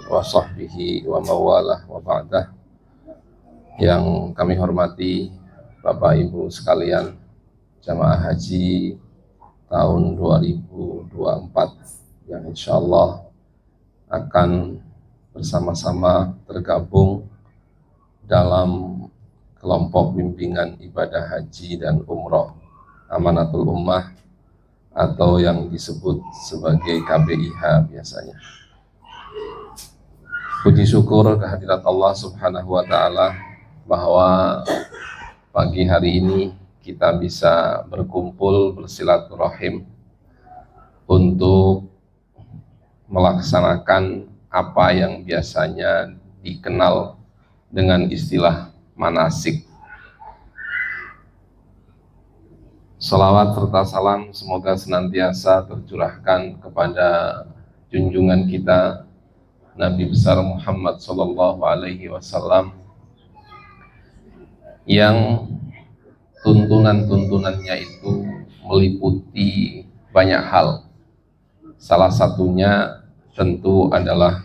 wa sahbihi wa mawalah wa ba'dah. Yang kami hormati Bapak Ibu sekalian, jamaah haji tahun 2024 yang insya Allah akan bersama-sama tergabung dalam kelompok bimbingan ibadah haji dan umroh Amanatul Ummah atau yang disebut sebagai KBIH biasanya. Puji syukur kehadirat Allah Subhanahu wa Ta'ala bahwa pagi hari ini kita bisa berkumpul bersilaturahim untuk melaksanakan apa yang biasanya dikenal dengan istilah manasik. Salawat serta salam semoga senantiasa tercurahkan kepada junjungan kita Nabi besar Muhammad Sallallahu Alaihi Wasallam yang tuntunan-tuntunannya itu meliputi banyak hal. Salah satunya tentu adalah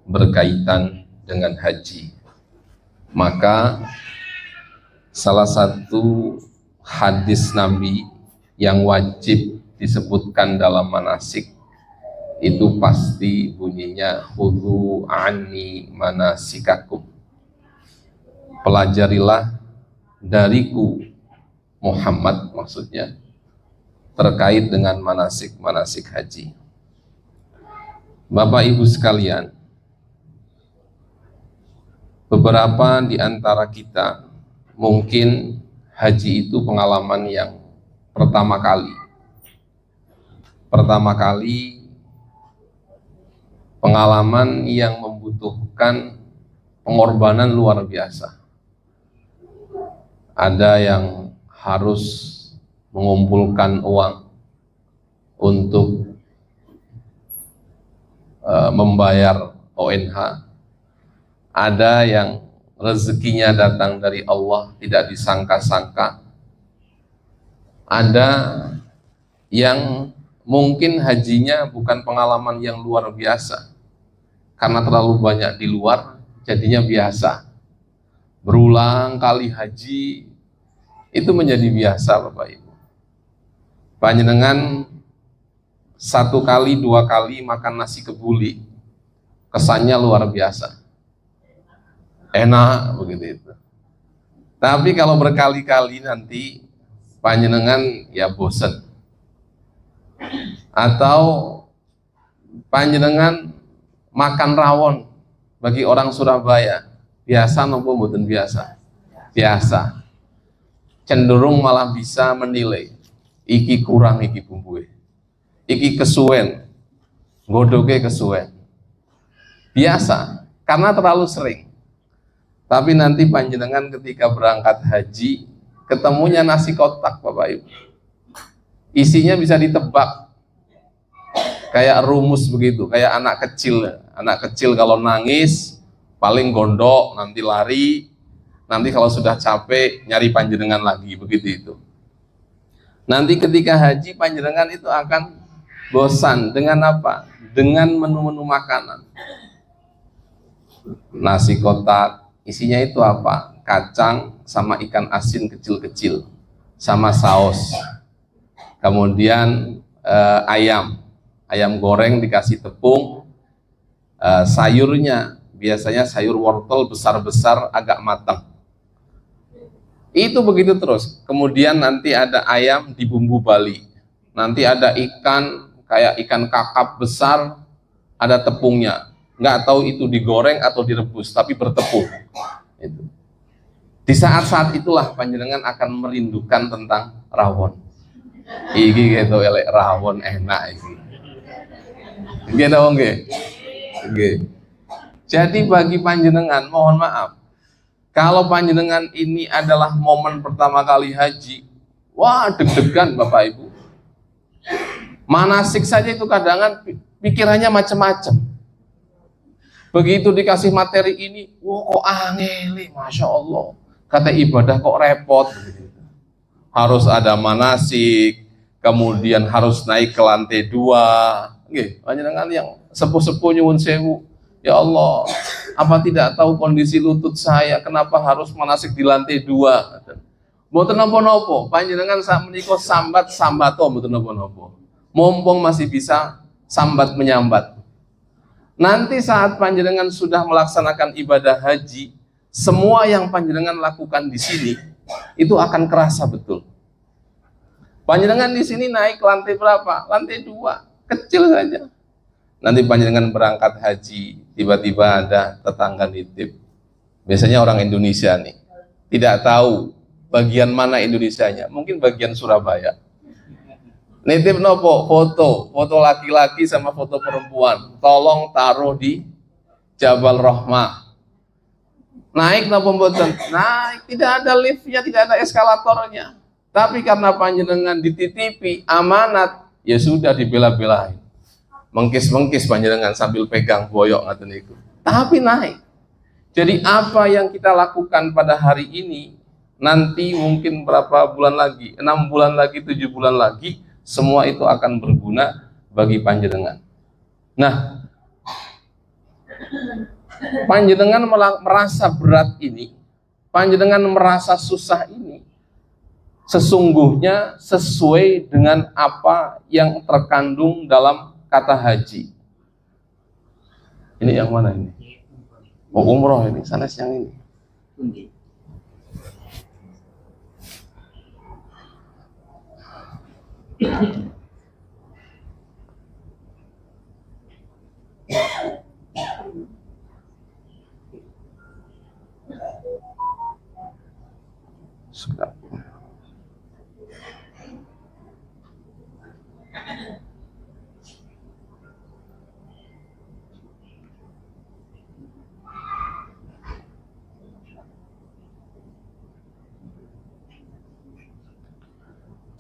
berkaitan dengan haji. Maka salah satu hadis Nabi yang wajib disebutkan dalam manasik itu pasti bunyinya khudhu anni manasikakum. Pelajarilah dariku Muhammad, maksudnya terkait dengan manasik haji. Bapak Ibu sekalian, beberapa di antara kita mungkin haji itu pengalaman yang pertama kali pengalaman yang membutuhkan pengorbanan luar biasa. Ada yang harus mengumpulkan uang untuk membayar ONH. Ada yang rezekinya datang dari Allah tidak disangka-sangka. Ada yang mungkin hajinya bukan pengalaman yang luar biasa, karena terlalu banyak di luar jadinya biasa. Berulang kali haji itu menjadi biasa Bapak Ibu. Panjenengan 1 kali 2 kali makan nasi kebuli, kesannya luar biasa, enak begitu itu. Tapi kalau berkali-kali nanti panjenengan ya bosen. Atau panjenengan makan rawon bagi orang Surabaya biasa nopo mboten biasa? Biasa. Cenderung malah bisa menilai iki kurang iki bumbuhe. Iki kesuwen. Godoke kesuwen. Biasa karena terlalu sering. Tapi nanti panjenengan ketika berangkat haji ketemunya nasi kotak Bapak Ibu. Isinya bisa ditebak. Kayak rumus begitu, kayak anak kecil. Anak kecil kalau nangis paling gondok, nanti lari, nanti kalau sudah capek nyari panjenengan lagi, begitu itu. Nanti ketika haji panjenengan itu akan bosan dengan apa? Dengan menu-menu makanan. Nasi kotak, isinya itu apa? Kacang sama ikan asin kecil-kecil, sama saus. Kemudian ayam goreng dikasih tepung, sayurnya biasanya sayur wortel besar-besar agak matang. Itu begitu terus. Kemudian nanti ada ayam di bumbu Bali, nanti ada ikan kayak ikan kakap besar, ada tepungnya. Nggak tahu itu digoreng atau direbus, tapi bertepung. Itu. Di saat-saat itulah panjenengan akan merindukan tentang rawon. Iki gitu elek rawon enak iki. Gitu nggih. Nggih. Jadi bagi panjenengan mohon maaf, kalau panjenengan ini adalah momen pertama kali haji, wah deg-degan Bapak Ibu. Manasik saja itu kadang pikirannya macam-macam. Begitu dikasih materi ini, wah kok angeli, Masya Allah. Kata ibadah kok repot. Harus ada manasik, kemudian harus naik ke lantai 2. Nggih, panjenengan yang sepuh-sepuh nyuwun sewu, Ya Allah, apa tidak tahu kondisi lutut saya, kenapa harus manasik di lantai 2? Mboten napa-napa, panjenengan sak menika sambat sambato mboten napa-napa. Mumpung masih bisa sambat menyambat. Nanti saat panjenengan sudah melaksanakan ibadah haji, semua yang panjenengan lakukan di sini itu akan kerasa betul. Panjenengan di sini naik lantai berapa? Lantai 2, kecil saja. Nanti panjenengan berangkat haji, tiba-tiba ada tetangga nitip. Biasanya orang Indonesia nih, tidak tahu bagian mana Indonesianya, mungkin bagian Surabaya. Nitip nopo? Foto laki-laki sama foto perempuan. Tolong taruh di Jabal Rahmah. Naik nopo mboten? Naik, tidak ada liftnya, tidak ada eskalatornya. Tapi karena panjenengan dititipi amanat, ya sudah dibela-belain. Mengkis-mengkis panjenengan sambil pegang boyok ngaten niku. Tapi naik. Jadi apa yang kita lakukan pada hari ini, nanti mungkin berapa bulan lagi, 6 bulan lagi, 7 bulan lagi, semua itu akan berguna bagi panjenengan. Nah, panjenengan merasa berat ini, panjenengan merasa susah ini, sesungguhnya sesuai dengan apa yang terkandung dalam kata haji. Ini yang mana ini? Oh, umroh ini, sanes yang ini. Sudah.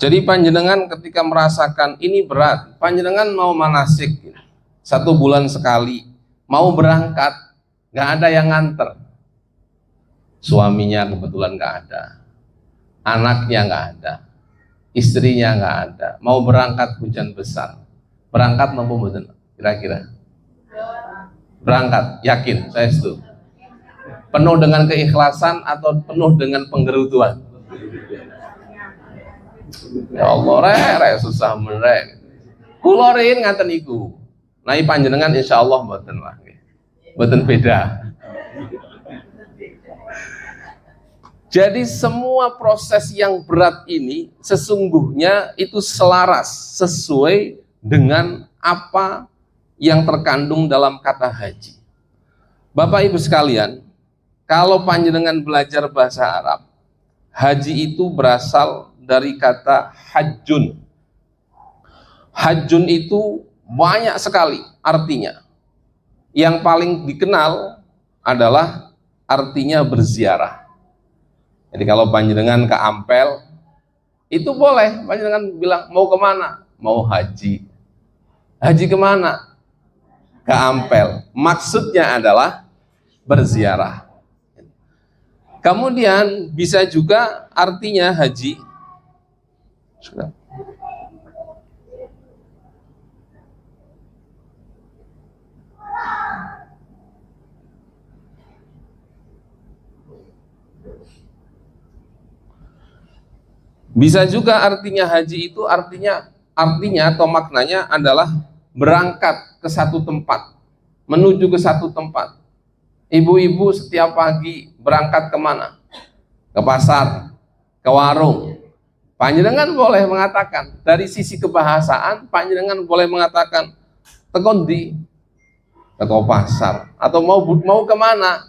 Jadi panjenengan ketika merasakan ini berat, panjenengan mau manasik 1 bulan sekali, mau berangkat, nggak ada yang nganter. Suaminya kebetulan nggak ada, anaknya nggak ada, istrinya nggak ada, mau berangkat hujan besar, berangkat mampu mboten? Kira-kira berangkat, yakin? Saya setuju. Penuh dengan keikhlasan atau penuh dengan penggerutuan? Ya Allah, rek susah merek. Kulorin ngaten iku. Nai panjenengan insyaallah mboten lah. Mboten beda. Jadi semua proses yang berat ini sesungguhnya itu selaras sesuai dengan apa yang terkandung dalam kata haji. Bapak Ibu sekalian, kalau panjenengan belajar bahasa Arab, haji itu berasal dari kata hajjun. Hajjun itu banyak sekali artinya. Yang paling dikenal adalah artinya berziarah. Jadi kalau panjenengan ke Ampel, itu boleh panjenengan bilang mau kemana? Mau haji. Haji kemana? Ke Ampel. Maksudnya adalah berziarah. Kemudian bisa juga artinya haji. Sudah. Bisa juga artinya haji itu artinya atau maknanya adalah berangkat ke satu tempat, menuju ke satu tempat. Ibu-ibu setiap pagi berangkat kemana? Ke pasar, ke warung. Panjenengan boleh mengatakan dari sisi kebahasaan, panjenengan boleh mengatakan tekon di teko pasar atau mau kemana?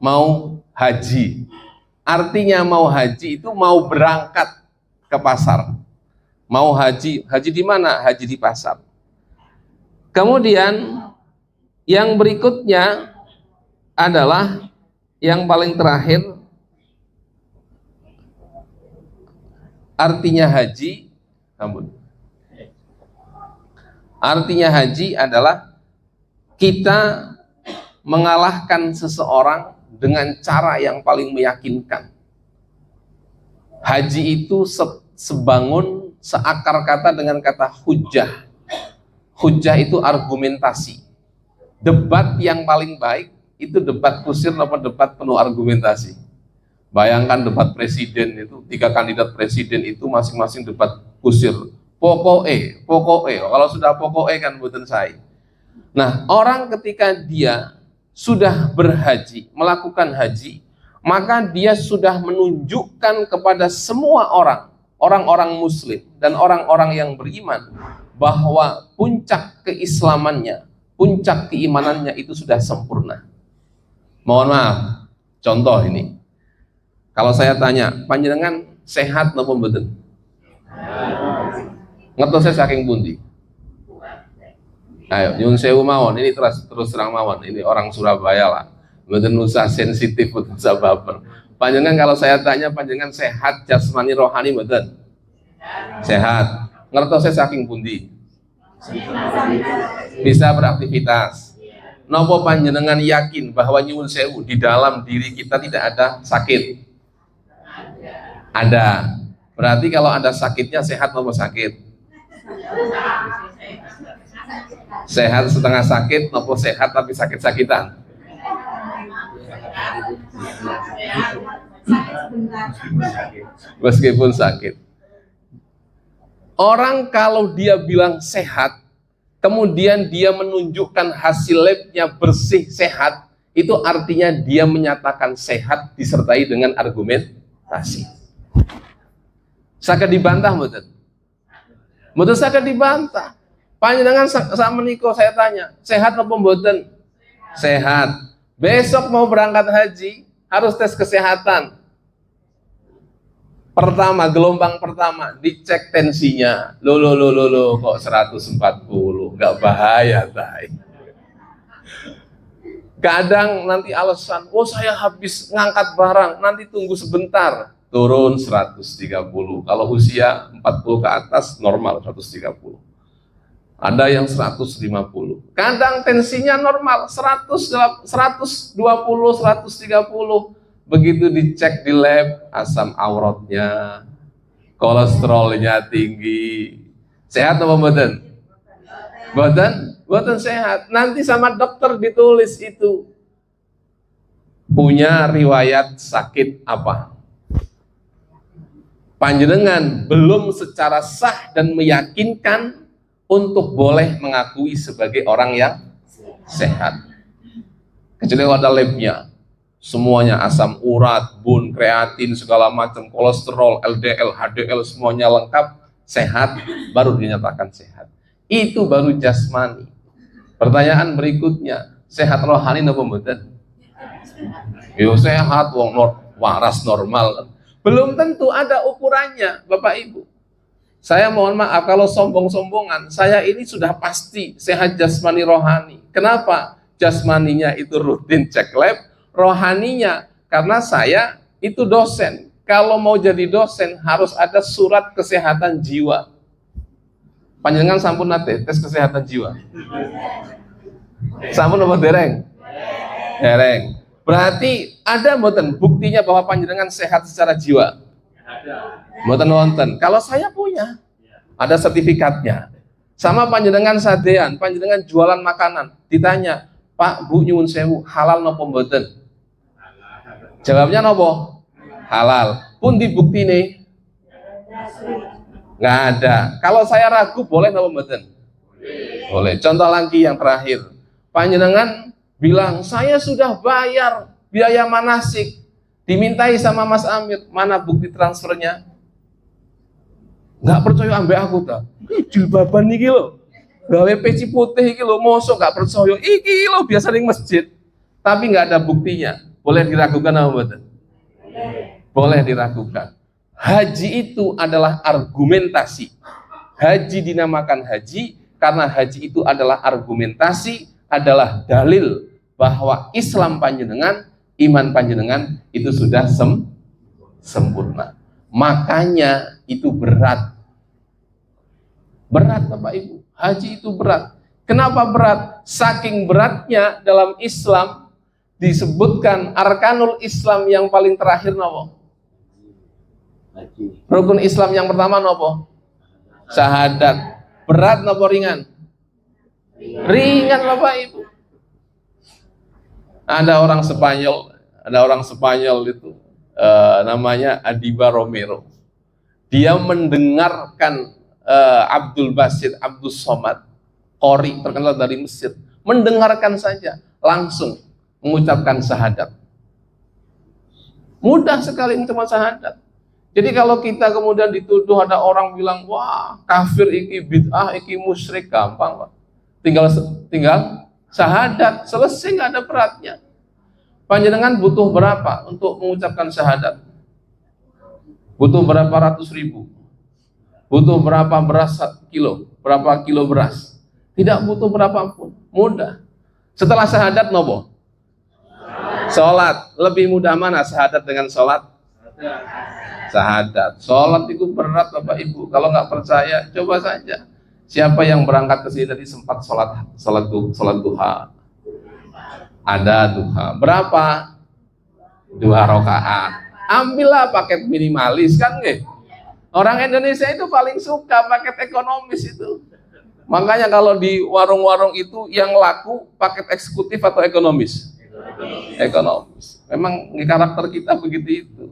Mau haji. Artinya mau haji itu mau berangkat ke pasar. Mau haji di mana? Haji di pasar. Kemudian yang berikutnya adalah yang paling terakhir, artinya haji, artinya haji adalah kita mengalahkan seseorang dengan cara yang paling meyakinkan. Haji itu sebangun, seakar kata dengan kata hujjah. Hujjah itu argumentasi. Debat yang paling baik itu debat kusir atau debat penuh argumentasi. Bayangkan debat presiden itu, 3 kandidat presiden itu masing-masing debat kusir. Pokoknya, kalau sudah pokoknya kan mboten saya. Nah, orang ketika dia sudah berhaji, melakukan haji, maka dia sudah menunjukkan kepada semua orang-orang muslim dan orang-orang yang beriman bahwa puncak keislamannya, puncak keimanannya itu sudah sempurna. Mohon maaf, contoh ini. Kalau saya tanya, panjenengan sehat napa mboten? Ngertos saya saking pundi? Ayo, nyun sewu mawon, ini terus terang mawon, ini orang Surabaya lah. Mboten usah sensitif, mboten usah baper. Panjenengan kalau saya tanya, panjenengan sehat jasmani rohani mboten? Sehat. Ngertos saya saking pundi? Bisa beraktivitas. Nopo panjenengan yakin bahwa nyuwun sewu di dalam diri kita tidak ada sakit? Ada. Berarti kalau ada sakitnya sehat nopo sakit? Sehat setengah sakit nopo sehat tapi sakit-sakitan? Meskipun sakit. Orang kalau dia bilang sehat, kemudian dia menunjukkan hasil labnya bersih sehat, itu artinya dia menyatakan sehat disertai dengan argumentasi. Saged dibantah mboten? Mboten saged dibantah. Panjenengan sama niko saya tanya, sehat apa mboten? Sehat. Besok mau berangkat haji harus tes kesehatan. Pertama, gelombang pertama dicek tensinya. Loh kok 140, nggak bahaya, tay. Kadang nanti alasan, oh saya habis ngangkat barang, nanti tunggu sebentar, turun 130. Kalau usia 40 ke atas normal 130. Ada yang 150. Kadang tensinya normal 120, 130. Begitu dicek di lab, asam auratnya, kolesterolnya tinggi. Sehat apa mboten? Mboten sehat. Nanti sama dokter ditulis itu punya riwayat sakit apa. Panjenengan belum secara sah dan meyakinkan untuk boleh mengakui sebagai orang yang sehat. Kecuali kalau ada labnya, semuanya asam urat, bun, kreatin, segala macam, kolesterol, LDL, HDL, semuanya lengkap, sehat, baru dinyatakan sehat. Itu baru jasmani. Pertanyaan berikutnya, sehat rohani napa mboten? Yo sehat, wong waras normal. Belum tentu ada ukurannya, Bapak Ibu. Saya mohon maaf kalau sombong-sombongan, saya ini sudah pasti sehat jasmani rohani. Kenapa? Jasmaninya itu rutin cek lab, rohaninya karena saya itu dosen. Kalau mau jadi dosen harus ada surat kesehatan jiwa. Panjenengan sampun nate tes kesehatan jiwa? Sampun apa dereng? Dereng. Berarti ada mboten buktinya bahwa panjenengan sehat secara jiwa? Mboten wonten. Kalau saya punya, ada sertifikatnya. Sama panjenengan sadean, panjenengan jualan makanan, ditanya, Pak, Bu nyuwun sewu, halal napa mboten? Jawabnya napa? Halal. Pun dibukti nih? Nggak ada. Kalau saya ragu, boleh napa mboten? Boleh. Contoh lagi yang terakhir. Panjenengan bilang, saya sudah bayar biaya manasik. Dimintai sama Mas Amir, mana bukti transfernya? Nggak percaya ambek aku ta. Jilbaban iki lho. Gawe peci putih iki lho, mosok nggak percaya. Iki lho biasa ning masjid. Tapi nggak ada buktinya. Boleh diragukan apa mboten? Boleh diragukan. Haji itu adalah argumentasi. Haji dinamakan haji karena haji itu adalah argumentasi, adalah dalil bahwa Islam panjenengan, iman panjenengan itu sudah sempurna. Makanya itu berat. Berat Bapak Ibu. Haji itu berat. Kenapa berat? Saking beratnya dalam Islam disebutkan arkanul Islam yang paling terakhir nopo? Rukun Islam yang pertama nopo? Syahadat. Berat nopo ringan? Ringan Bapak Ibu. Ada orang Spanyol itu namanya Adiba Romero. Dia mendengarkan Abdul Basit Abdul Somad, qori terkenal dari Mesir, mendengarkan saja langsung mengucapkan syahadat. Mudah sekali mengucapkan syahadat. Jadi kalau kita kemudian dituduh ada orang bilang, wah kafir iki bid'ah iki musyrik, gampang Pak. Tinggal syahadat, selesai, nggak ada beratnya. Panjenengan butuh berapa untuk mengucapkan syahadat? Butuh berapa ratus ribu? Butuh berapa beras kilo? Berapa kilo beras? Tidak butuh berapapun, mudah. Setelah syahadat nopo? Sholat. Lebih mudah mana syahadat dengan sholat? Syahadat. Sholat itu berat Bapak Ibu. Kalau nggak percaya, coba saja. Siapa yang berangkat ke sini tadi sempat sholat duha? Ada duha. Berapa? 2 rakaat. Ambillah paket minimalis kan nggih? Orang Indonesia itu paling suka paket ekonomis itu. Makanya kalau di warung-warung itu yang laku paket eksekutif atau ekonomis? Ekonomis. Memang karakter kita begitu itu.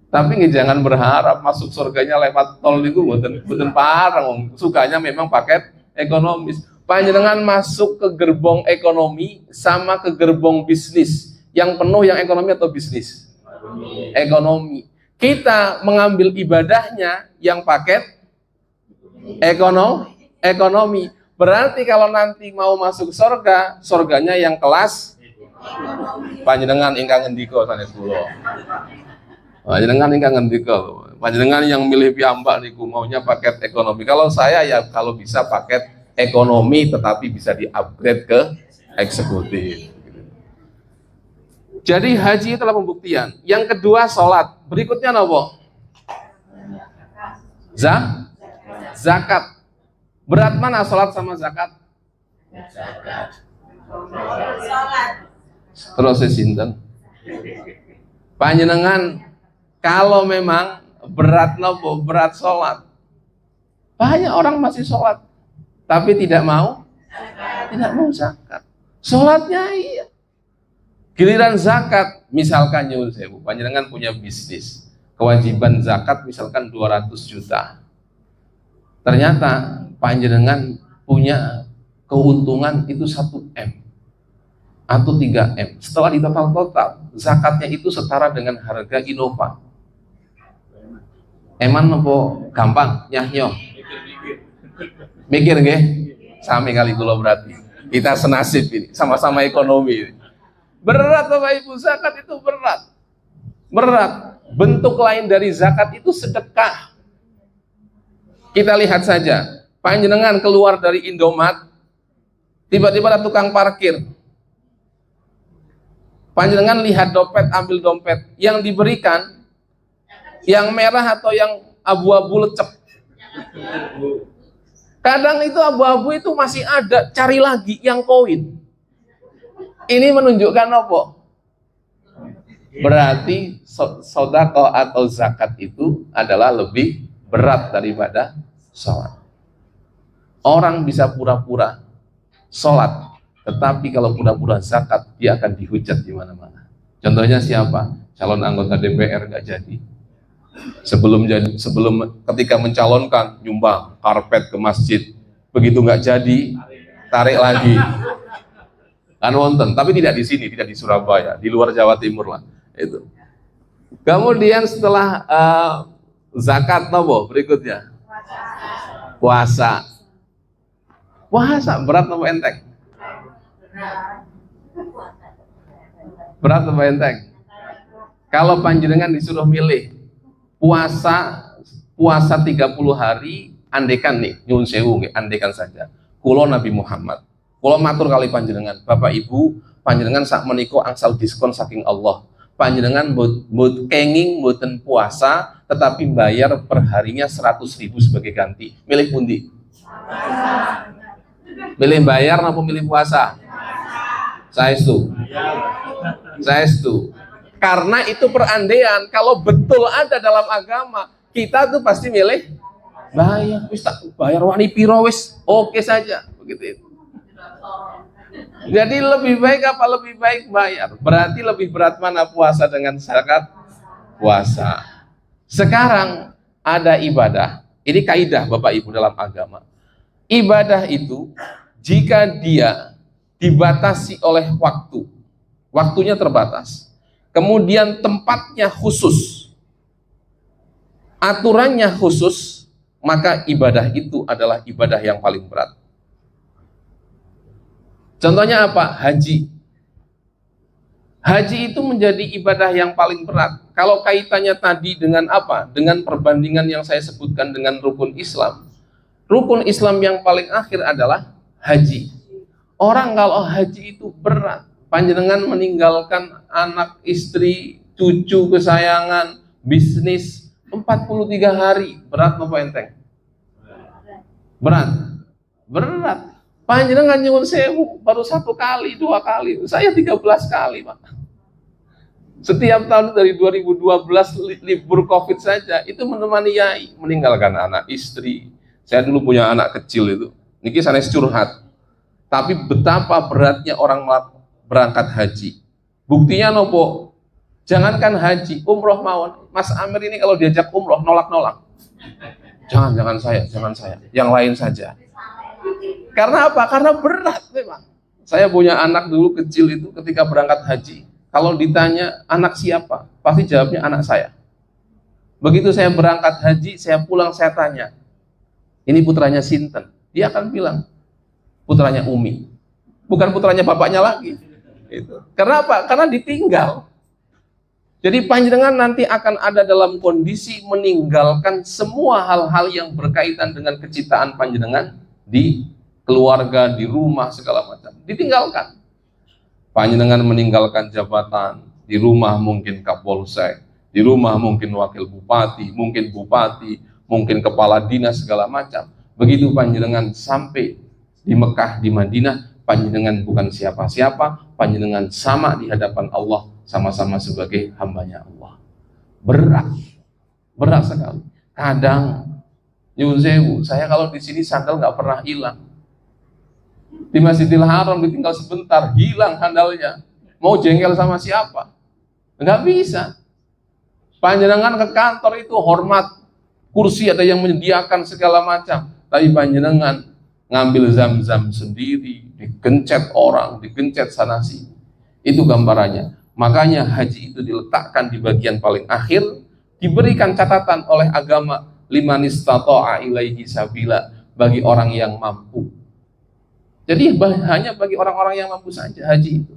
Tapi jangan berharap masuk surganya lewat tol itu, betul parang. Sukanya memang paket ekonomis. Panjenengan masuk ke gerbong ekonomi sama ke gerbong bisnis. Yang penuh yang ekonomi atau bisnis? Ekonomi. Kita mengambil ibadahnya yang paket ekonomi. Berarti kalau nanti mau masuk surga, surganya yang kelas panjenengan ingkang ngendika sanes kula. Panjenengan ingkang ngendika. Panjenengan yang milih piyambak niku maunya paket ekonomi. Kalau saya ya kalau bisa paket ekonomi tetapi bisa di-upgrade ke eksekutif. Jadi haji itulah pembuktian. Yang kedua sholat. Berikutnya apa? Zakat. Berat mana sholat sama zakat? Terus sinten. Panjenengan kalau memang berat nopo, berat sholat. Banyak orang masih sholat tapi tidak mau zakat. Sholatnya iya. Giliran zakat, misalkan nyuwun sewu, panjenengan punya bisnis, kewajiban zakat misalkan 200 juta. Ternyata panjenengan punya keuntungan itu 1 M atau 3 M. Setelah di total, zakatnya itu setara dengan harga Innova. Eman nopo gampang nyahyo. Mikir nggih? Sami kali kula berarti. Kita senasib ini, sama-sama ekonomi ini. Berat Bapak Ibu, zakat itu berat. Berat. Bentuk lain dari zakat itu sedekah. Kita lihat saja, panjenengan keluar dari Indomaret, tiba-tiba ada tukang parkir. Panjenengan lihat dompet, ambil dompet. Yang diberikan, yang merah atau yang abu-abu lecek? Kadang itu abu-abu itu masih ada, cari lagi yang koin. Ini menunjukkan apa? Berarti sedekah atau zakat itu adalah lebih berat daripada sholat. Orang bisa pura-pura sholat, tetapi kalau pura-pura zakat, dia akan dihujat di mana-mana. Contohnya siapa? Calon anggota DPR nggak jadi. Sebelum ketika mencalonkan nyumbang karpet ke masjid, begitu nggak jadi, tarik lagi. Kan wonten, tapi tidak di sini, tidak di Surabaya, di luar Jawa Timur lah. Itu. Kemudian setelah zakat nopo berikutnya? Puasa. Puasa berat nopo enteng? Berat nopo enteng? Kalau panjenengan disuruh milih puasa 30 hari, andekan nih, nyuwun sewu nggih, andekan saja. Kula Nabi Muhammad. Kula matur kali panjenengan, Bapak Ibu, panjenengan sak menika angsal diskon saking Allah. Panjenengan kenging mboten puasa tetapi bayar per harinya 100.000 sebagai ganti. Milih pundi? Milih bayar napa milih puasa? Saestu. Karena itu perandaian, kalau betul ada dalam agama, kita tuh pasti milih bayar. Wis tak bayar wani piro wis, oke saja, begitu itu. Jadi lebih baik apa? Lebih baik bayar. Berarti lebih berat mana, puasa dengan zakat? Puasa. Sekarang ada ibadah. Ini kaidah Bapak Ibu dalam agama. Ibadah itu jika dia dibatasi oleh waktu, waktunya terbatas, kemudian tempatnya khusus, aturannya khusus, maka ibadah itu adalah ibadah yang paling berat. Contohnya apa? Haji. Haji itu menjadi ibadah yang paling berat. Kalau kaitannya tadi dengan apa? Dengan perbandingan yang saya sebutkan dengan rukun Islam. Rukun Islam yang paling akhir adalah haji. Orang kalau haji itu berat. Panjenengan meninggalkan anak, istri, cucu kesayangan, bisnis 43 hari. Berat Bapak Enteng? Berat. Berat. Panjenengan nyuwun sewu baru 1 kali, 2 kali. Saya 13 kali, Pak. Setiap tahun dari 2012 libur Covid saja itu menemani yai, meninggalkan anak, istri. Saya dulu punya anak kecil itu. Niki sanes curhat. Tapi betapa beratnya orang berangkat haji. Buktinya nopo? Jangankan haji, umroh mawon. Mas Amir ini kalau diajak umroh nolak-nolak. Jangan saya. Yang lain saja. Karena apa? Karena berat memang. Saya punya anak dulu kecil itu ketika berangkat haji. Kalau ditanya anak siapa? Pasti jawabnya anak saya. Begitu saya berangkat haji, saya pulang saya tanya. Ini putranya Sinten. Dia akan bilang, putranya Umi. Bukan putranya bapaknya lagi. Itu. Karena apa? Karena ditinggal. Jadi panjenengan nanti akan ada dalam kondisi meninggalkan semua hal-hal yang berkaitan dengan kecintaan panjenengan di keluarga, di rumah, segala macam. Ditinggalkan. Panjenengan meninggalkan jabatan, di rumah mungkin kapolsek, di rumah mungkin wakil bupati, mungkin kepala dinas, segala macam. Begitu panjenengan sampai di Mekah, di Madinah, panjenengan bukan siapa-siapa, panjenengan sama di hadapan Allah, sama-sama sebagai hambanya Allah. Berat sekali. Kadang, nyuwun sewu, saya kalau di sini sandal nggak pernah hilang. Di Masjidil Haram ditinggal sebentar, hilang sandalnya. Mau jengkel sama siapa? Nggak bisa. Panjenengan ke kantor itu hormat, kursi ada yang menyediakan segala macam. Tapi panjenengan ngambil zam-zam sendiri, digencet orang, digencet sana sini. Itu gambarannya. Makanya haji itu diletakkan di bagian paling akhir, diberikan catatan oleh agama, liman istata'a ilaihi sabila, bagi orang yang mampu. Jadi hanya bagi orang-orang yang mampu saja haji itu.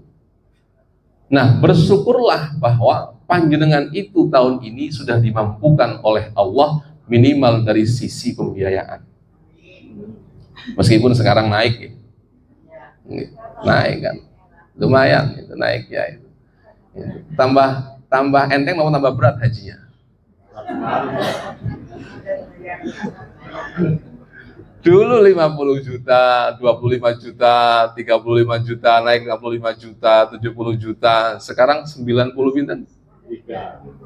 Nah, bersyukurlah bahwa panjenengan itu tahun ini sudah dimampukan oleh Allah minimal dari sisi pembiayaan. Meskipun sekarang naik ya. Naik kan. Lumayan itu naik ya itu. Tambah enteng mau tambah berat hajinya. Dulu 50 juta, 25 juta, 35 juta, naik 55 juta, 70 juta. Sekarang 90 bintang?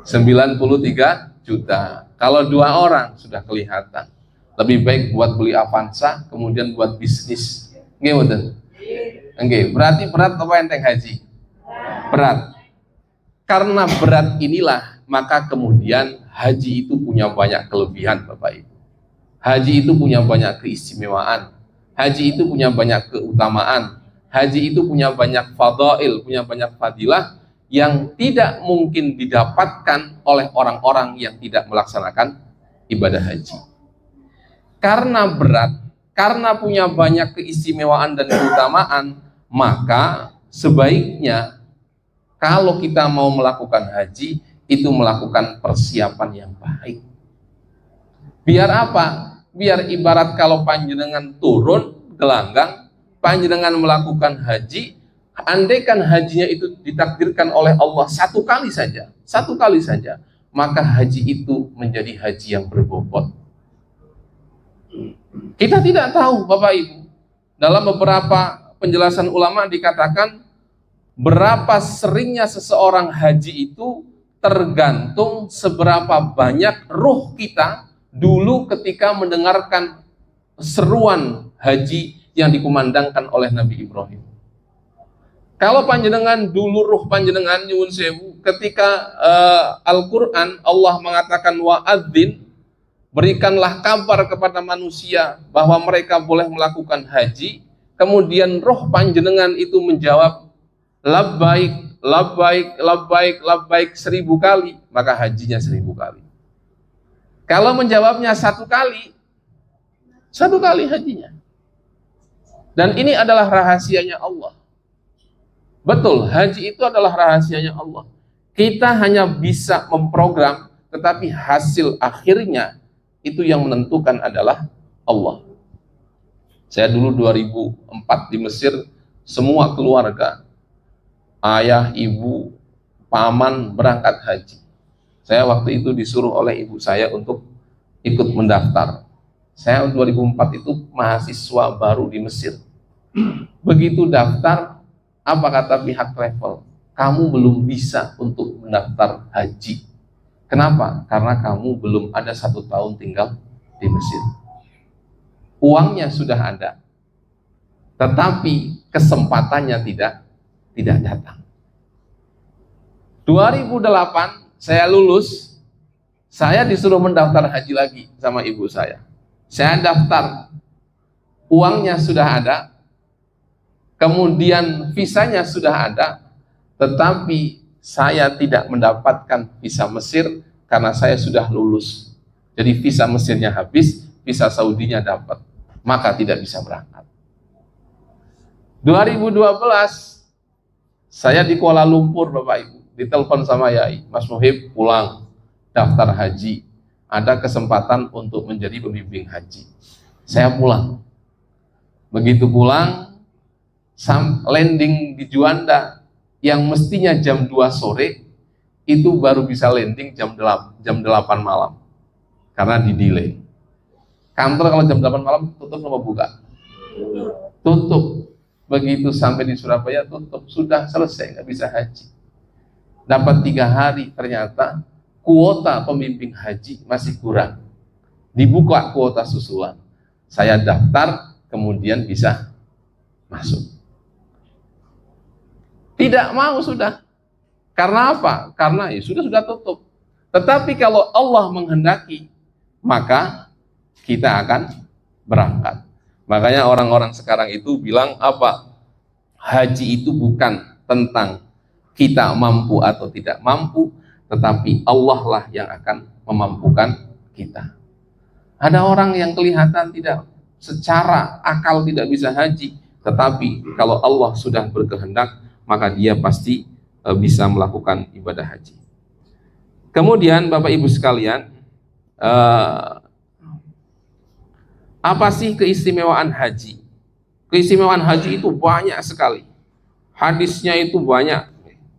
93 juta. Kalau 2 orang sudah kelihatan. Lebih baik buat beli Avanza, kemudian buat bisnis. Nggih mboten? Nggih, berarti berat apa enteng haji? Berat. Karena berat inilah, maka kemudian haji itu punya banyak kelebihan Bapak Ibu. Haji itu punya banyak keistimewaan. Haji itu punya banyak keutamaan. Haji itu punya banyak fadail, punya banyak fadilah yang tidak mungkin didapatkan oleh orang-orang yang tidak melaksanakan ibadah haji. Karena berat, karena punya banyak keistimewaan dan keutamaan, maka sebaiknya kalau kita mau melakukan haji, itu melakukan persiapan yang baik. Biar apa? Biar ibarat kalau panjenengan turun gelanggang, panjenengan melakukan haji, andaikan hajinya itu ditakdirkan oleh Allah 1 kali saja, maka haji itu menjadi haji yang berbobot. Kita tidak tahu Bapak Ibu, dalam beberapa penjelasan ulama dikatakan berapa seringnya seseorang haji itu tergantung seberapa banyak ruh kita dulu ketika mendengarkan seruan haji yang dikumandangkan oleh Nabi Ibrahim. Kalau panjenengan dulu ruh panjenengan nyuwun sewu, ketika Al-Quran Allah mengatakan wa'adzin, berikanlah kabar kepada manusia bahwa mereka boleh melakukan haji, kemudian roh panjenengan itu menjawab labbaik, labbaik, labbaik, labbaik 1000 kali, maka hajinya 1000 kali. Kalau menjawabnya 1 kali, 1 kali hajinya. Dan ini adalah rahasianya Allah. Betul, haji itu adalah rahasianya Allah. Kita hanya bisa memprogram, tetapi hasil akhirnya itu yang menentukan adalah Allah. Saya dulu 2004 di Mesir, semua keluarga, ayah, ibu, paman berangkat haji. Saya waktu itu disuruh oleh ibu saya untuk ikut mendaftar. Saya 2004 itu mahasiswa baru di Mesir. Begitu daftar, apa kata pihak travel? Kamu belum bisa untuk mendaftar haji. Kenapa? Karena kamu belum ada 1 tahun tinggal di Mesir. Uangnya sudah ada, tetapi kesempatannya tidak datang. 2008 saya lulus, saya disuruh mendaftar haji lagi sama ibu saya. Saya daftar, uangnya sudah ada, kemudian visanya sudah ada, tetapi saya tidak mendapatkan visa Mesir karena saya sudah lulus. Jadi visa Mesirnya habis, visa Saudinya dapat, maka tidak bisa berangkat. 2012 saya di Kuala Lumpur, Bapak Ibu, ditelepon sama Yai, Mas Muhib pulang daftar haji, ada kesempatan untuk menjadi pembimbing haji. Saya pulang. Begitu pulang, landing di Juanda yang mestinya jam 2 sore itu baru bisa landing jam 8 malam karena di delay. Kantor kalau jam 8 malam tutup sama buka? Tutup. Begitu sampai di Surabaya tutup, sudah selesai, nggak bisa haji. Dapat 3 hari, ternyata kuota pembimbing haji masih kurang. Dibuka kuota susulan. Saya daftar, kemudian bisa masuk. Tidak mau sudah. Karena apa? Karena ya sudah tutup. Tetapi kalau Allah menghendaki, maka kita akan berangkat. Makanya orang-orang sekarang itu bilang apa? Haji itu bukan tentang kita mampu atau tidak mampu, tetapi Allah lah yang akan memampukan kita. Ada orang yang kelihatan tidak, secara akal tidak bisa haji, tetapi kalau Allah sudah berkehendak, maka dia pasti bisa melakukan ibadah haji. Kemudian Bapak Ibu sekalian, apa sih keistimewaan haji? Keistimewaan haji itu banyak sekali. Hadisnya itu banyak.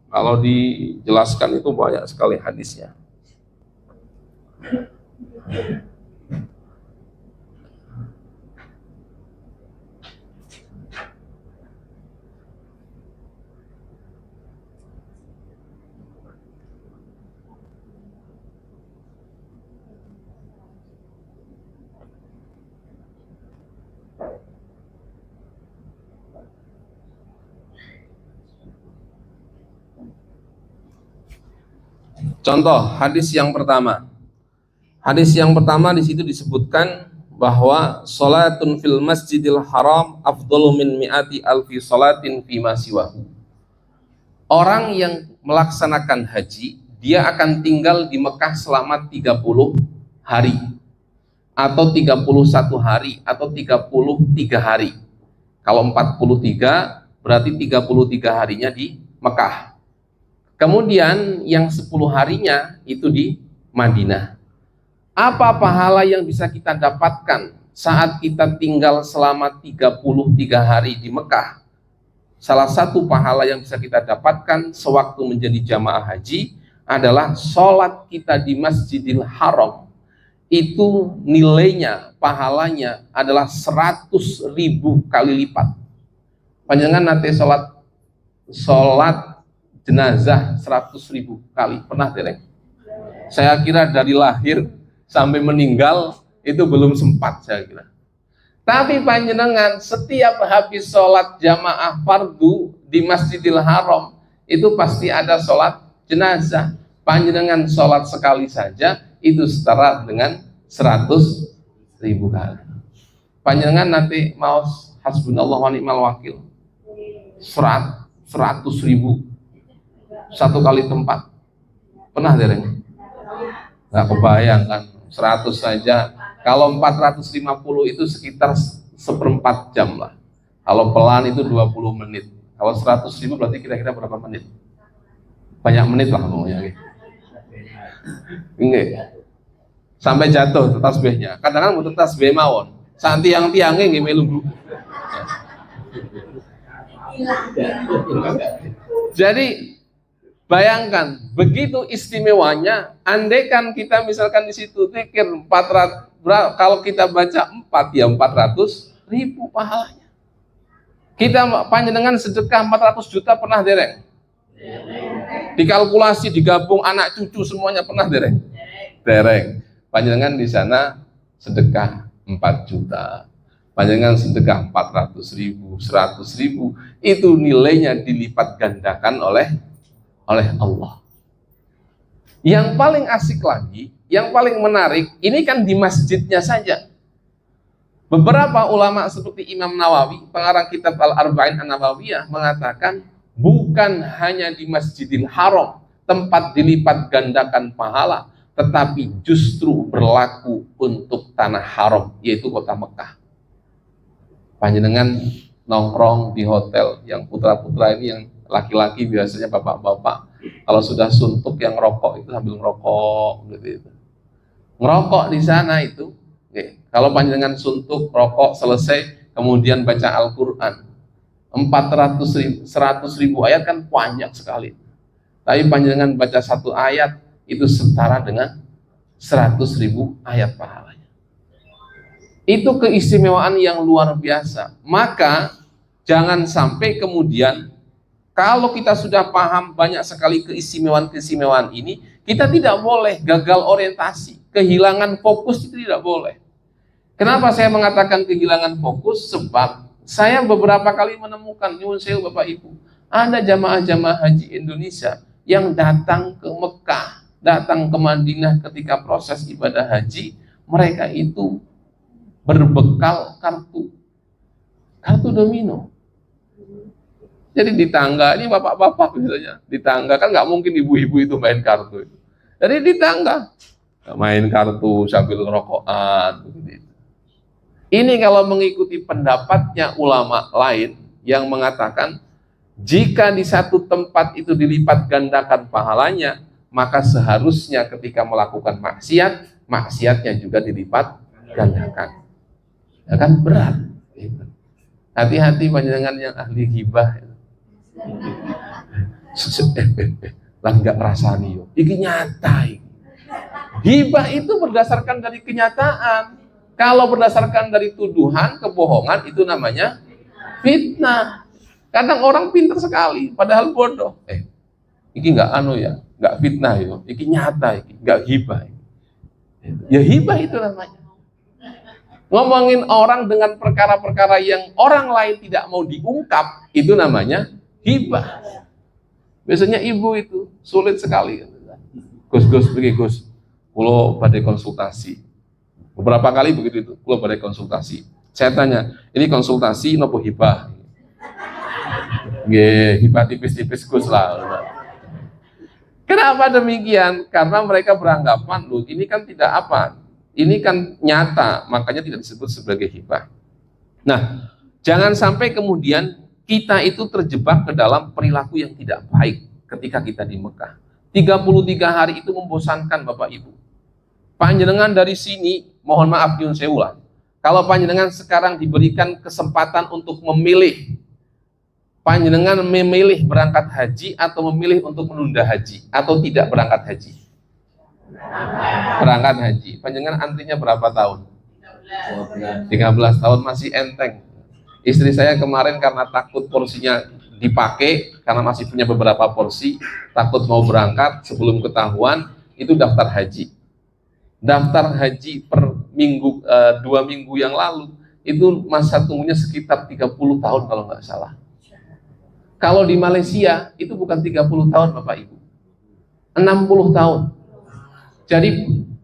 Kalau dijelaskan itu banyak sekali hadisnya. Contoh hadis yang pertama. Hadis yang pertama di situ disebutkan bahwa salatun fil masjidil haram afdalu min mi'ati alfi salatin fima siwahu. Orang yang melaksanakan haji, dia akan tinggal di Mekah selama 30 hari atau 31 hari atau 33 hari. Kalau 43 berarti 33 harinya di Mekah. Kemudian yang 10 harinya itu di Madinah. Apa pahala yang bisa kita dapatkan saat kita tinggal selama 33 hari di Mekah? Salah satu pahala yang bisa kita dapatkan sewaktu menjadi jamaah haji adalah sholat kita di Masjidil Haram. Itu nilainya, pahalanya adalah 100.000 kali lipat. Panjangan nanti sholat jenazah 100.000 kali. Pernah dereng? Saya kira dari lahir sampai meninggal itu belum sempat, saya kira. Tapi panjenengan setiap habis sholat jamaah fardu di Masjidil Haram itu pasti ada sholat jenazah. Panjenengan sholat sekali saja itu setara dengan 100.000 kali. Panjenengan nanti mau hasbunallah wa ni'mal wakil 100.000 satu kali tempat. Pernah dereng? Nggak kebayang kan, 100 saja. Kalau 450 itu sekitar seperempat jam lah. Kalau pelan itu 20 menit. Kalau 100.000 berarti kira-kira berapa menit? Banyak menit lah pokoknya. Enggak. Sampai jatuh tasbihnya. Kadang-kadang butuh tasbih mawon. Saat tiang-tiangnya nggih melu. Jadi bayangkan begitu istimewanya. Andaikan kita misalkan di situ pikir 400, kalau kita baca 4 ya 400.000 pahalanya. Kita panjenengan sedekah 400 juta pernah dereng? Dikalkulasi, digabung anak cucu semuanya pernah dereng? Dereng. Panjenengan di sana sedekah 4 juta. Panjenengan sedekah 400.000, 100.000, itu nilainya dilipat gandakan oleh Allah. Yang paling asik lagi, yang paling menarik, ini kan di masjidnya saja. Beberapa ulama seperti Imam Nawawi, pengarang kitab Al-Arba'in An-Nawawiyah, mengatakan bukan hanya di Masjidil Haram tempat dilipat gandakan pahala, tetapi justru berlaku untuk tanah haram, yaitu kota Mekah. Panjenengan nongkrong di hotel, yang putra-putra ini yang laki-laki biasanya bapak-bapak, kalau sudah suntuk yang rokok itu sambil ngerokok gitu. Ngerokok di sana itu, kalau panjenengan suntuk, rokok selesai, kemudian baca Al-Quran, 100.000 ayat kan banyak sekali. Tapi panjenengan baca satu ayat, itu setara dengan 100.000 ayat pahalanya. Itu keistimewaan yang luar biasa. Maka jangan sampai kemudian kalau kita sudah paham banyak sekali keistimewaan ini, kita tidak boleh gagal orientasi, kehilangan fokus itu tidak boleh. Kenapa saya mengatakan kehilangan fokus? Sebab saya beberapa kali menemukan, nyuwun sewu Bapak Ibu, ada jamaah-jamaah haji Indonesia yang datang ke Mekah, datang ke Madinah ketika proses ibadah haji, mereka itu berbekal kartu domino. Jadi di tangga, ini bapak-bapak misalnya, di tangga kan nggak mungkin ibu-ibu itu main kartu. Jadi di tangga main kartu sambil ngerokokan. Ini kalau mengikuti pendapatnya ulama lain yang mengatakan jika di satu tempat itu dilipat gandakan pahalanya, maka seharusnya ketika melakukan maksiat, maksiatnya juga dilipat gandakan. Ya kan berat. Hati-hati panjenengan yang ahli ghibah. Lah nggak rasani yo. Iki nyata. Ghibah itu berdasarkan dari kenyataan. Kalau berdasarkan dari tuduhan, kebohongan, itu namanya fitnah. Kadang orang pintar sekali, padahal bodoh. Iki nggak nggak fitnah yo. Iki nyata, iki nggak ghibah. Ya hibah itu namanya. Ngomongin orang dengan perkara-perkara yang orang lain tidak mau diungkap, itu namanya hibah. Biasanya ibu itu sulit sekali. Gus, pergi Gus, kulo badai konsultasi. Beberapa kali begitu itu, kulo badai konsultasi. Saya tanya, ini konsultasi nopo hibah? Hibah tipis-tipis Gus lah. Kenapa demikian? Karena mereka beranggapan, loh ini kan tidak apa, ini kan nyata, makanya tidak disebut sebagai hibah. Nah, jangan sampai kemudian kita itu terjebak ke dalam perilaku yang tidak baik ketika kita di Mekah. 33 hari itu membosankan Bapak Ibu. Panjenengan dari sini, mohon maaf nyuwun sewu lah. Kalau panjenengan sekarang diberikan kesempatan untuk memilih, panjenengan memilih berangkat haji atau memilih untuk menunda haji atau tidak berangkat haji? Berangkat haji. Panjenengan antrinya berapa tahun? 13 tahun, masih enteng. Istri saya kemarin karena takut porsinya dipakai, karena masih punya beberapa porsi, takut mau berangkat sebelum ketahuan, itu daftar haji. Daftar haji per minggu, 2 minggu yang lalu, itu masa tunggunya sekitar 30 tahun kalau nggak salah. Kalau di Malaysia itu bukan 30 tahun Bapak Ibu, 60 tahun.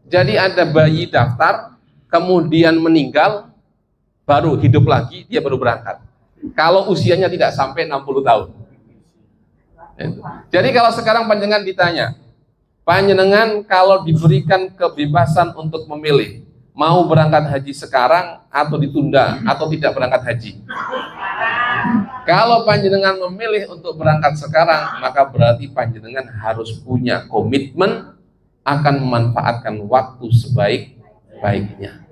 Jadi ada bayi daftar, kemudian meninggal, baru hidup lagi, dia baru berangkat. Kalau usianya tidak sampai 60 tahun. Jadi kalau sekarang panjenengan ditanya, panjenengan kalau diberikan kebebasan untuk memilih, mau berangkat haji sekarang atau ditunda atau tidak berangkat haji? Kalau panjenengan memilih untuk berangkat sekarang, maka berarti panjenengan harus punya komitmen akan memanfaatkan waktu sebaik-baiknya.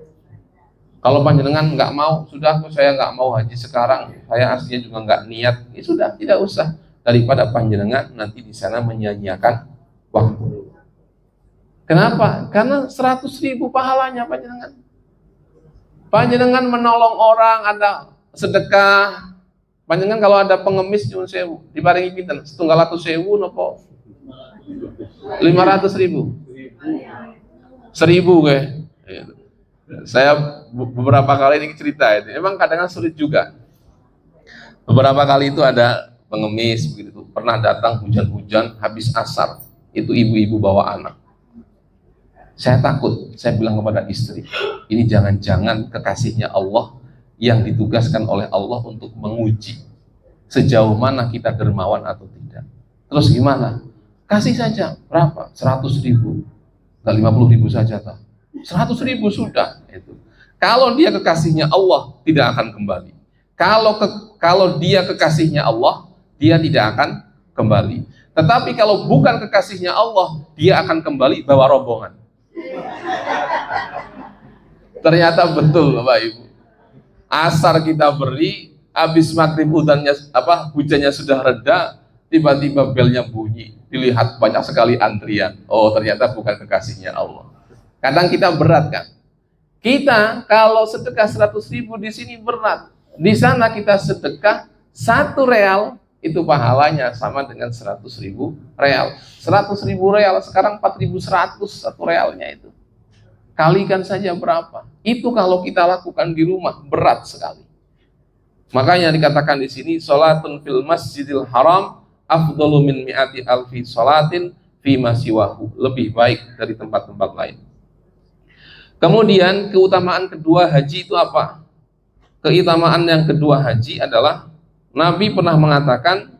Kalau panjenengan nggak mau, sudah saya nggak mau haji sekarang, saya aslinya juga nggak niat, ya sudah, tidak usah, daripada panjenengan nanti di sana menyia-nyiakan waktu. Kenapa? Karena 100.000 pahalanya panjenengan. Panjenengan menolong orang, ada sedekah. Panjenengan kalau ada pengemis nyuwun sewu, diparingi pinten? 700.000 nopo? 500.000? 1.000 kayak. Saya beberapa kali ini cerita itu, emang kadang sulit juga. Beberapa kali itu ada pengemis begitu, pernah datang hujan-hujan habis asar, itu ibu-ibu bawa anak. Saya takut, saya bilang kepada istri, ini jangan-jangan kekasihnya Allah yang ditugaskan oleh Allah untuk menguji sejauh mana kita dermawan atau tidak. Terus gimana? Kasih saja, berapa? 100.000, nggak 50.000 saja toh. 100.000 sudah itu. Kalau dia kekasihnya Allah, tidak akan kembali. Kalau dia kekasihnya Allah, dia tidak akan kembali. Tetapi kalau bukan kekasihnya Allah, dia akan kembali bawa rombongan. Ternyata betul Bapak Ibu. Asar kita beri, habis maghrib hujannya sudah reda, tiba-tiba belnya bunyi, dilihat banyak sekali antrian. Oh, ternyata bukan kekasihnya Allah. Kadang kita berat kan? Kita kalau sedekah 100.000 di sini berat. Di sana kita sedekah 1 real itu pahalanya sama dengan 100.000 real. 100.000 real sekarang 4.100 1 realnya itu. Kalikan saja berapa? Itu kalau kita lakukan di rumah berat sekali. Makanya dikatakan di sini salatun fil masjidil haram afdalu min mi'ati alfi salatin fi ma siwahu, lebih baik dari tempat-tempat lain. Kemudian keutamaan kedua haji itu apa? Keutamaan yang kedua haji adalah Nabi pernah mengatakan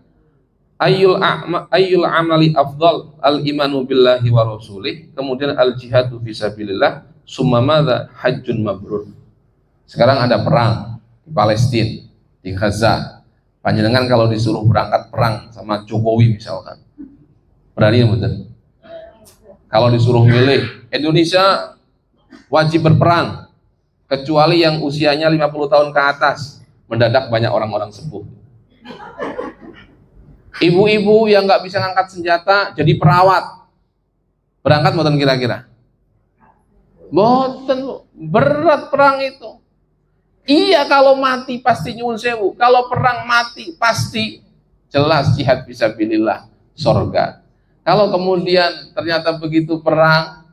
ayyul amali afdal al imanu billahi wa rasulih, kemudian al jihadu fisabilillah, summa madza hajjun mabrur. Sekarang ada perang di Palestina, di Gaza. Panjenengan kalau disuruh berangkat perang sama Jokowi misalkan, berani betul? Kalau disuruh milih, Indonesia wajib berperang kecuali yang usianya 50 tahun ke atas, mendadak banyak orang-orang sepuh. Ibu-ibu yang nggak bisa ngangkat senjata jadi perawat, berangkat mboten kira-kira? Mboten, berat perang itu. Iya, kalau mati pasti nyuwun sewu, kalau perang mati pasti jelas jihad fisabilillah, surga. Kalau kemudian ternyata begitu perang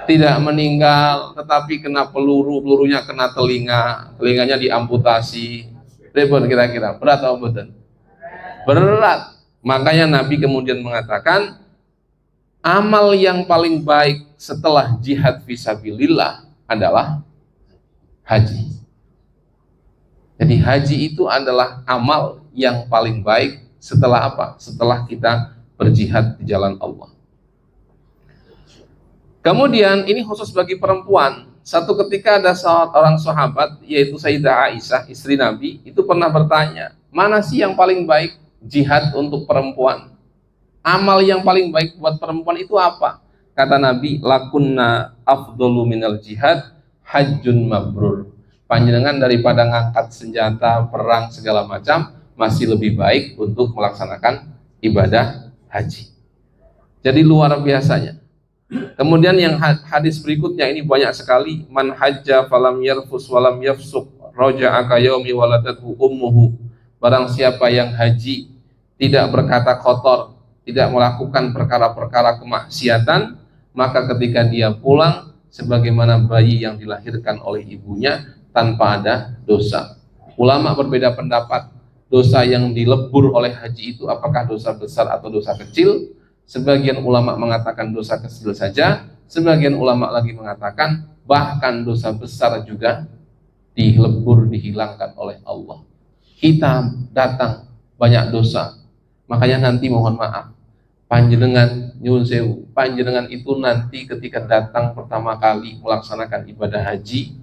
tidak meninggal, tetapi kena pelurunya kena telinganya diamputasi, repot kira-kira, berat atau betul? Berat. Makanya Nabi kemudian mengatakan amal yang paling baik setelah jihad fisabilillah adalah haji. Jadi haji itu adalah amal yang paling baik setelah apa? Setelah kita berjihad di jalan Allah. Kemudian ini khusus bagi perempuan. Satu ketika ada seorang sahabat, yaitu Sayyidah Aisyah, istri Nabi, itu pernah bertanya, mana sih yang paling baik jihad untuk perempuan? Amal yang paling baik buat perempuan itu apa? Kata Nabi, lakunna afdalu minal jihad hajjun mabrur. Panjenengan daripada ngangkat senjata, perang segala macam, masih lebih baik untuk melaksanakan ibadah haji. Jadi luar biasanya. Kemudian yang hadis berikutnya ini banyak sekali, man hajja falam yarfus walam yafsuq raja'a ka yaumi waladathu ummuhu. Barang siapa yang haji tidak berkata kotor, tidak melakukan perkara-perkara kemaksiatan, maka ketika dia pulang sebagaimana bayi yang dilahirkan oleh ibunya tanpa ada dosa. Ulama berbeda pendapat, dosa yang dilebur oleh haji itu apakah dosa besar atau dosa kecil? Sebagian ulama mengatakan dosa kecil saja, sebagian ulama lagi mengatakan bahkan dosa besar juga dilebur, dihilangkan oleh Allah. Kita datang banyak dosa, makanya nanti mohon maaf, panjenengan nyuwun sewu, panjenengan itu nanti ketika datang pertama kali melaksanakan ibadah haji,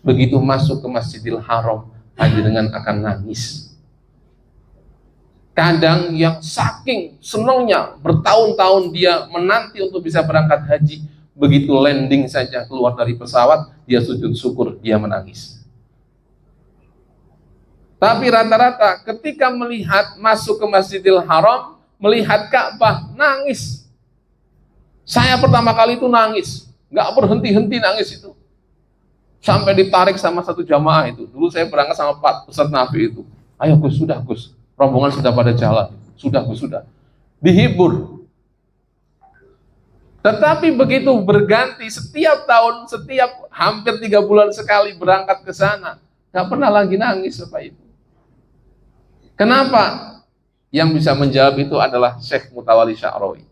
begitu masuk ke Masjidil Haram, panjenengan akan nangis. Kadang yang saking senangnya bertahun-tahun dia menanti untuk bisa berangkat haji, begitu landing saja keluar dari pesawat, dia sujud syukur, dia menangis. Tapi rata-rata ketika melihat masuk ke Masjidil Haram, melihat Ka'bah, nangis. Saya pertama kali itu nangis, nggak berhenti-henti nangis itu. Sampai ditarik sama satu jamaah itu. Dulu saya berangkat sama Pak Ustadz Nafi itu. Ayo Gus, sudah Gus. Rombongan sudah pada jalan. Sudah Gus, sudah. Dihibur. Tetapi begitu berganti setiap tahun, setiap hampir 3 bulan sekali berangkat ke sana, nggak pernah lagi nangis Bapak Ibu. Kenapa? Yang bisa menjawab itu adalah Syekh Mutawalli Sya'rawi.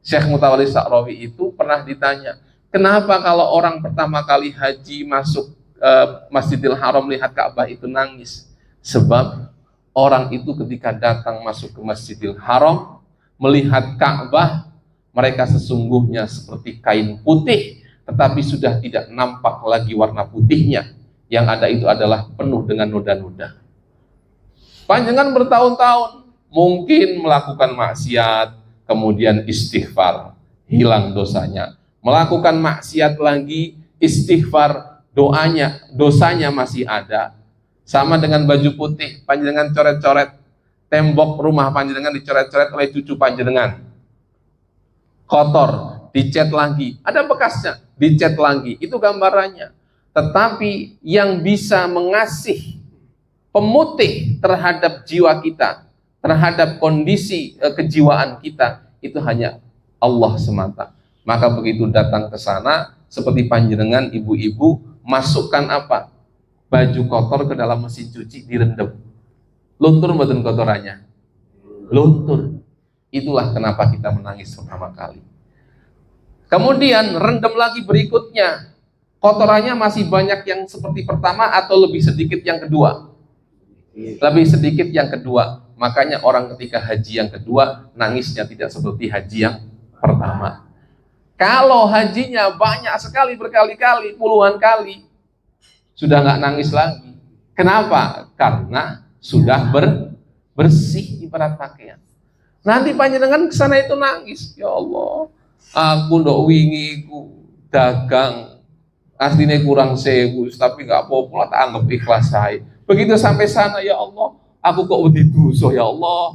Syekh Mutawalli Sya'rawi itu pernah ditanya, kenapa kalau orang pertama kali haji masuk Masjidil Haram melihat Ka'bah itu nangis? Sebab orang itu ketika datang masuk ke Masjidil Haram melihat Ka'bah, mereka sesungguhnya seperti kain putih, tetapi sudah tidak nampak lagi warna putihnya. Yang ada itu adalah penuh dengan noda-noda. Panjenengan bertahun-tahun mungkin melakukan maksiat, kemudian istighfar, hilang dosanya. Melakukan maksiat lagi, istighfar, dosanya masih ada. Sama dengan baju putih, panjenengan coret-coret tembok rumah panjenengan, dicoret-coret oleh cucu panjenengan. Kotor, dicat lagi, ada bekasnya, dicat lagi, itu gambarannya. Tetapi yang bisa mengasih pemutih terhadap jiwa kita, terhadap kondisi kejiwaan kita, itu hanya Allah semata. Maka begitu datang ke sana, seperti panjenengan ibu-ibu, masukkan apa? Baju kotor ke dalam mesin cuci, direndam. Luntur mboten kotorannya? Luntur. Itulah kenapa kita menangis pertama kali. Kemudian rendam lagi berikutnya, kotorannya masih banyak yang seperti pertama atau lebih sedikit yang kedua? Lebih sedikit yang kedua. Makanya orang ketika haji yang kedua nangisnya tidak seperti haji yang pertama. Kalau hajinya banyak sekali, berkali-kali, puluhan kali, sudah nggak nangis lagi. Kenapa? Karena sudah bersih ibarat pakaian. Nanti panjenengan kesana itu nangis, ya Allah, aku ndok wingi ku dagang aslinya kurang sewu, tapi nggak apa-apa, tak anggap ikhlas saya. Begitu sampai sana, ya Allah, aku kok wedi dosa, ya Allah.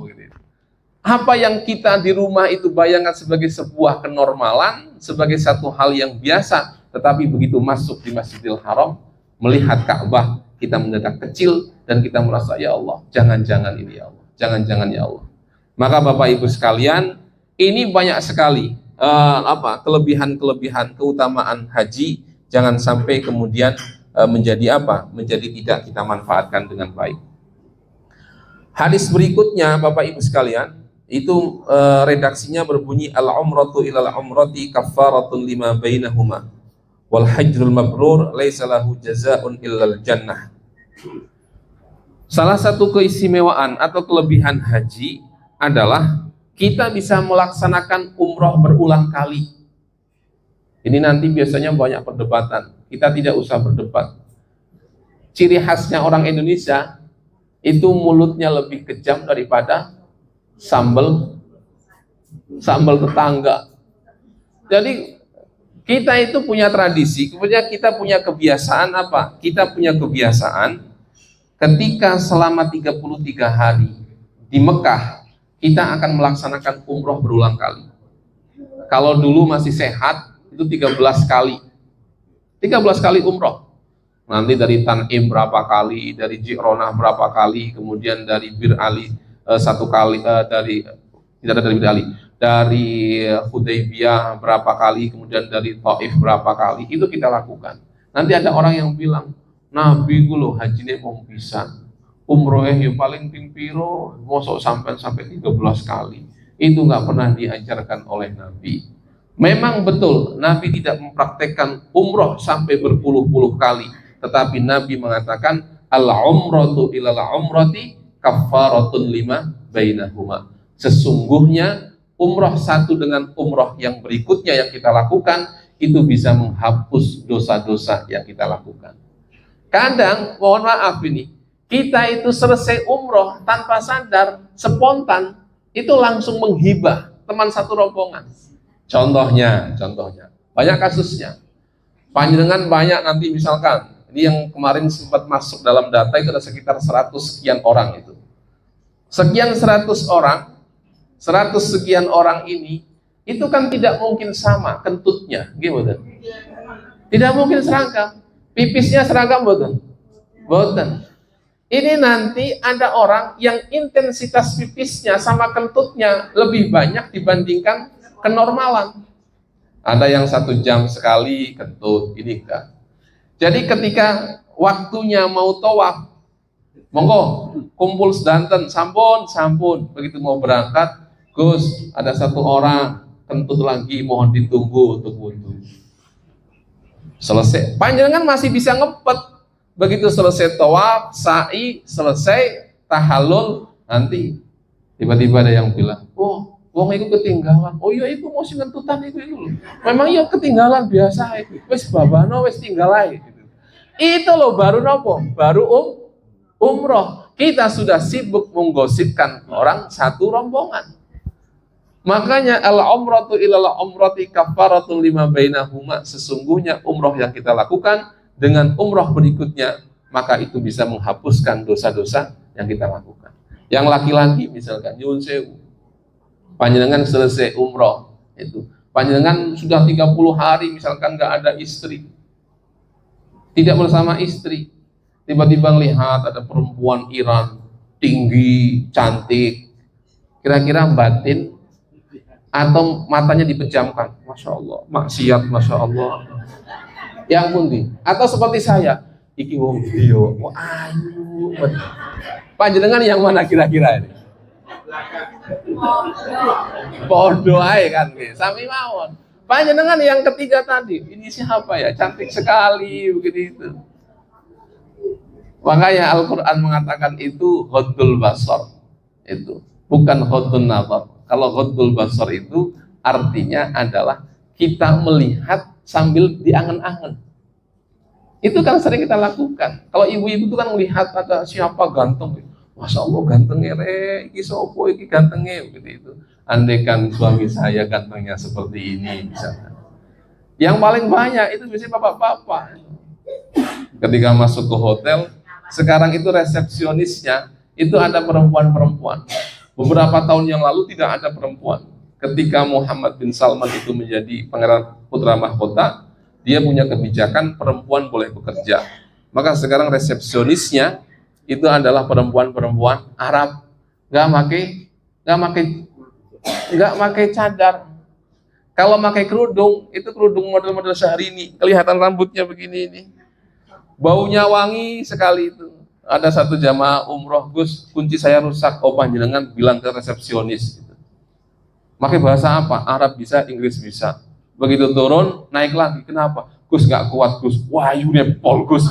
Apa yang kita di rumah itu bayangkan sebagai sebuah kenormalan, sebagai satu hal yang biasa, tetapi begitu masuk di Masjidil Haram, melihat Ka'bah, kita mendadak kecil dan kita merasa, ya Allah, jangan-jangan ini ya Allah, jangan-jangan ya Allah. Maka Bapak Ibu sekalian, ini banyak sekali kelebihan-kelebihan keutamaan haji, jangan sampai kemudian menjadi apa? Menjadi tidak kita manfaatkan dengan baik. Hadis berikutnya Bapak Ibu sekalian, itu redaksinya berbunyi al-umratu ilal umrati kaffaratun lima bainahuma wal hajrul mabrur laisa lahu jazaa'un illal jannah. Salah satu keistimewaan atau kelebihan haji adalah kita bisa melaksanakan umroh berulang kali. Ini nanti biasanya banyak perdebatan. Kita tidak usah berdebat. Ciri khasnya orang Indonesia itu mulutnya lebih kejam daripada sambal tetangga. Jadi kita itu punya tradisi, kemudian kita punya kebiasaan apa? Kita punya kebiasaan ketika selama 33 hari di Mekah, kita akan melaksanakan umroh berulang kali. Kalau dulu masih sehat, itu 13 kali. 13 kali umroh. Nanti dari Tan'im berapa kali, dari Ji'ronah berapa kali, kemudian dari Bir Ali satu kali, dari Hudaybiyah berapa kali, kemudian dari Taif berapa kali, itu kita lakukan. Nanti ada orang yang bilang, Nabi gue loh hajinya mau bisa, Umroh yang paling pimpiro, mosok sampai 13 kali. Itu nggak pernah diajarkan oleh Nabi. Memang betul, Nabi tidak mempraktekkan umroh sampai berpuluh-puluh kali. Tetapi Nabi mengatakan, al-umratu ilal umrati kafaratun lima bainahuma. Sesungguhnya umroh satu dengan umroh yang berikutnya yang kita lakukan, itu bisa menghapus dosa-dosa yang kita lakukan. Kadang, mohon maaf ini, kita itu selesai umroh tanpa sadar, spontan, itu langsung menghibah teman satu rombongan. Contohnya, banyak kasusnya. Panjenengan banyak nanti misalkan, ini yang kemarin sempat masuk dalam data itu ada sekitar 100 sekian orang itu. Sekian 100 orang, 100 sekian orang ini, itu kan tidak mungkin sama kentutnya, gimana? Tidak mungkin seragam. Pipisnya seragam, betul? Betul. Ini nanti ada orang yang intensitas pipisnya sama kentutnya lebih banyak dibandingkan kenormalan. Ada yang 1 jam sekali kentut, ini enggak. Jadi ketika waktunya mau tawaf, monggo kumpul sedanten, sampun. Begitu mau berangkat, Gus, ada 1 orang kentut lagi, mohon ditunggu untuk wudhu. Selesai, panjenengan masih bisa ngempet. Begitu selesai tawaf, sa'i, selesai tahallul, nanti tiba-tiba ada yang bilang, oh, wong itu ketinggalan. Oh iya, itu mau ngentutan itu loh. Memang iya ketinggalan biasa itu. Wes babano, wes tinggalai. Itu loh baru nopo, baru umroh. Kita sudah sibuk menggosipkan orang satu rombongan. Makanya al-umratu ilal umrati kafaratul lima bainahuma. Sesungguhnya umroh yang kita lakukan dengan umroh berikutnya, maka itu bisa menghapuskan dosa-dosa yang kita lakukan. Yang laki-laki misalkan, nyuwun sewu, panjenengan selesai umroh, itu panjenengan sudah 30 hari misalkan nggak ada istri, tidak bersama istri, tiba-tiba lihat ada perempuan Iran, tinggi, cantik, kira-kira batin atau matanya dipejamkan, Masya Allah, maksiat, Masya Allah, yang pundi, atau seperti saya, iki wong bio, ayu, panjenengan yang mana kira-kira ini? Podo ae kan, sami mawon. Panjenengan yang ketiga tadi, ini siapa ya? Cantik sekali, begitu. Makanya Al-Quran mengatakan itu ghaddul basar, itu bukan ghaddun nazar. Kalau ghaddul basar itu artinya adalah kita melihat sambil diangen-angen. Itu kan sering kita lakukan. Kalau ibu-ibu itu kan melihat ada siapa ganteng, Masya Allah gantengnya iki sopo iki gantengnya, begitu. Andaikan suami saya gantengnya seperti ini misalnya. Yang paling banyak itu biasanya bapak-bapak. Ketika masuk ke hotel, sekarang itu resepsionisnya itu ada perempuan-perempuan. Beberapa tahun yang lalu tidak ada perempuan. Ketika Muhammad bin Salman itu menjadi pangeran putra mahkota, dia punya kebijakan perempuan boleh bekerja. Maka sekarang resepsionisnya itu adalah perempuan-perempuan Arab, nggak pakai cadar. Kalau pakai kerudung, itu kerudung model-model Syahrini, kelihatan rambutnya begini ini. Baunya wangi sekali itu. Ada satu jamaah umroh, Gus, kunci saya rusak. Oh, panjenengan bilang ke resepsionis. Pakai bahasa apa? Arab bisa, Inggris bisa. Begitu turun, naik lagi. Kenapa? Gus nggak kuat, Gus. Wahyu nepol, Gus.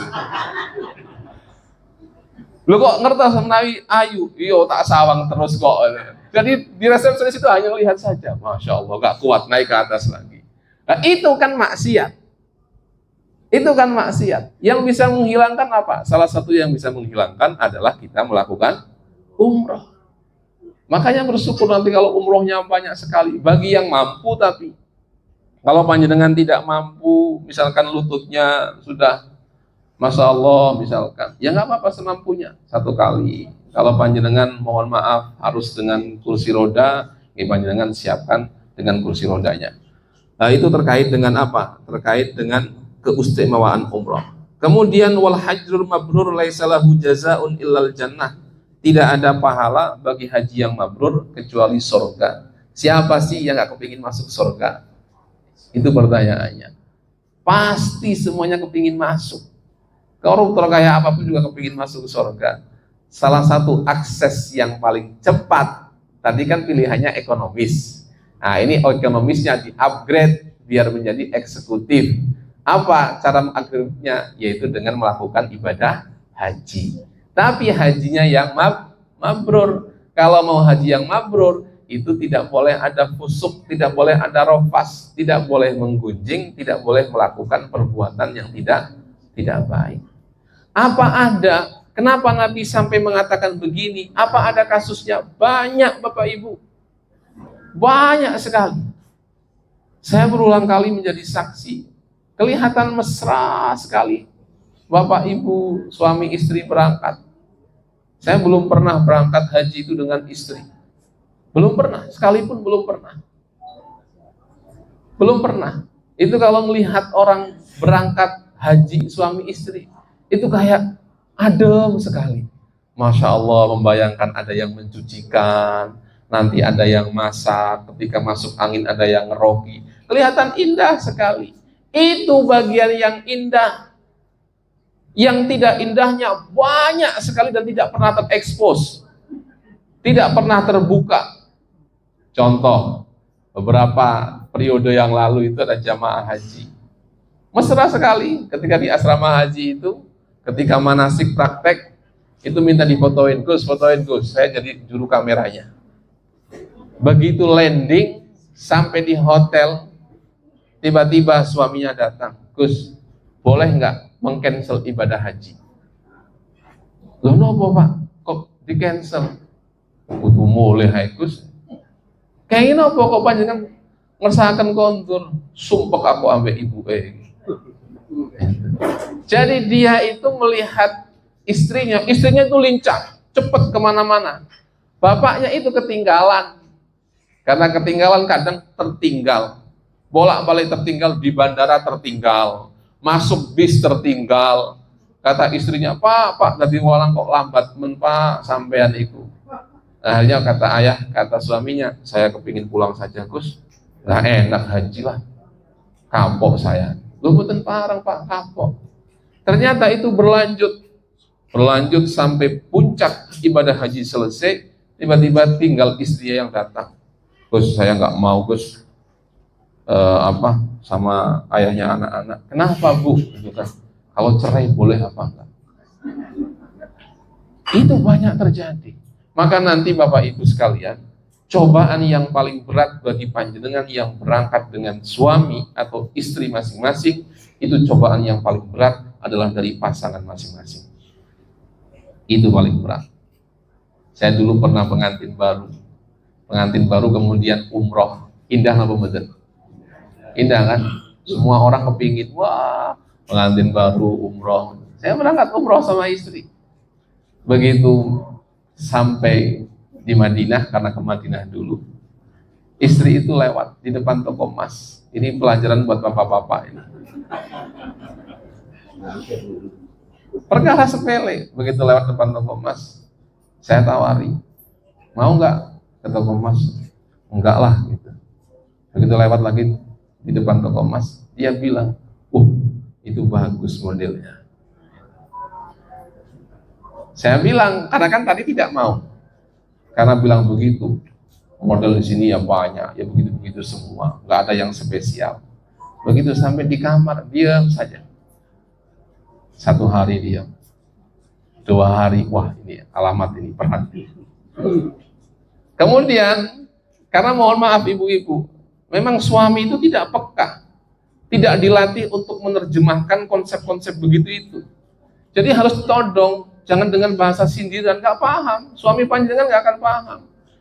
Lu kok ngertos menawi ayu? Iyo tak sawang terus kok. Jadi di resepsionis itu hanya lihat saja. Masya Allah, nggak kuat, naik ke atas lagi. Nah, itu kan maksiat. Itu kan maksiat. Yang bisa menghilangkan apa? Salah satu yang bisa menghilangkan adalah kita melakukan umroh. Makanya bersyukur nanti kalau umrohnya banyak sekali. Bagi yang mampu, tapi kalau panjenengan tidak mampu, misalkan lututnya sudah Masya Allah misalkan, ya nggak apa-apa semampunya, 1 kali. Kalau panjenengan mohon maaf harus dengan kursi roda, ya panjenengan siapkan dengan kursi rodanya. Nah, itu terkait dengan apa? Terkait dengan keistimewaan umroh. Kemudian wal hajjul mabrur laisa lahu jazaa'un illal jannah. Tidak ada pahala bagi haji yang mabrur kecuali surga. Siapa sih yang gak kepingin masuk surga? Itu pertanyaannya. Pasti semuanya kepingin masuk. Koruptor kayak apapun juga kepingin masuk surga. salah satu akses yang paling cepat, tadi kan pilihannya ekonomis. Nah, ini ekonomisnya di-upgrade biar menjadi eksekutif. Apa cara mengupgrade-nya? Yaitu dengan melakukan ibadah haji. Tapi hajinya yang mabrur. Kalau mau haji yang mabrur, itu tidak boleh ada fusuk, tidak boleh ada rofas, tidak boleh menggunjing, tidak boleh melakukan perbuatan yang tidak baik. Apa ada? Kenapa Nabi sampai mengatakan begini? Apa ada kasusnya? Banyak, Bapak Ibu. Banyak sekali. Saya berulang kali menjadi saksi. Kelihatan mesra sekali. Bapak Ibu, suami istri berangkat. Saya belum pernah berangkat haji itu dengan istri. Belum pernah, sekalipun belum pernah. Belum pernah. Itu kalau melihat orang berangkat haji suami istri, itu kayak adem sekali. Masya Allah, membayangkan ada yang mencucikan, nanti ada yang masak, ketika masuk angin ada yang ngeroki. Kelihatan indah sekali. Itu bagian yang indah. Yang tidak indahnya banyak sekali dan tidak pernah terekspos. Tidak pernah terbuka. Contoh, beberapa periode yang lalu itu ada jamaah haji. Mesra sekali ketika di asrama haji itu, ketika manasik praktek, itu minta difotoin, Gus, fotoin Gus. Saya jadi juru kameranya. Begitu landing, sampai di hotel, tiba-tiba suaminya datang, Gus, boleh nggak meng-cancel ibadah haji? Loh, nopo Pak? Kok di-cancel? Kudu mulai, hai Gus. Kayak ini apa kok panjenengan ngersakan kontur, sumpek aku ambek ibu Jadi dia itu melihat istrinya itu lincah, cepat kemana-mana. Bapaknya itu ketinggalan, karena ketinggalan kadang tertinggal, bolak-balik tertinggal, di bandara tertinggal, masuk bis tertinggal. Kata istrinya, Pak, tadi walang kok lambat men Pak sampean iku. Akhirnya kata ayah, kata suaminya, saya kepingin pulang saja Gus. Lah enak haji lah, kapok saya. Lu mboten parang Pak, kapok. Ternyata itu berlanjut sampai puncak ibadah haji selesai. Tiba-tiba tinggal istri yang datang. Gus, saya nggak mau Gus sama ayahnya anak-anak. Kenapa Bu? Gitu kan. Kalau cerai boleh apa enggak? Itu banyak terjadi. Maka nanti Bapak Ibu sekalian, cobaan yang paling berat bagi panjenengan yang berangkat dengan suami atau istri masing-masing, itu cobaan yang paling berat adalah dari pasangan masing-masing. Itu paling berat. Saya dulu pernah pengantin baru kemudian umroh. Indah apa betul? Indah kan? Semua orang kepingin, wah pengantin baru umroh. Saya berangkat umroh sama istri. Begitu sampai di Madinah, karena ke Madinah dulu, istri itu lewat di depan toko emas. Ini pelajaran buat bapak-bapak ini. Perkara sepele, begitu lewat depan toko emas, saya tawari, mau nggak ke toko emas? Enggak lah, gitu. Begitu lewat lagi di depan toko emas, dia bilang, itu bagus modelnya. Saya bilang, karena kan tadi tidak mau, karena bilang begitu, model di sini ya banyak, ya begitu-begitu semua, nggak ada yang spesial. Begitu sampai di kamar, diam saja. 1 hari diam, 2 hari, wah ini alamat ini perhatian. Kemudian, karena mohon maaf ibu-ibu, memang suami itu tidak peka, tidak dilatih untuk menerjemahkan konsep-konsep begitu itu. Jadi harus todong. Jangan dengan bahasa sindiran, nggak paham. Suami panjenengan nggak akan paham.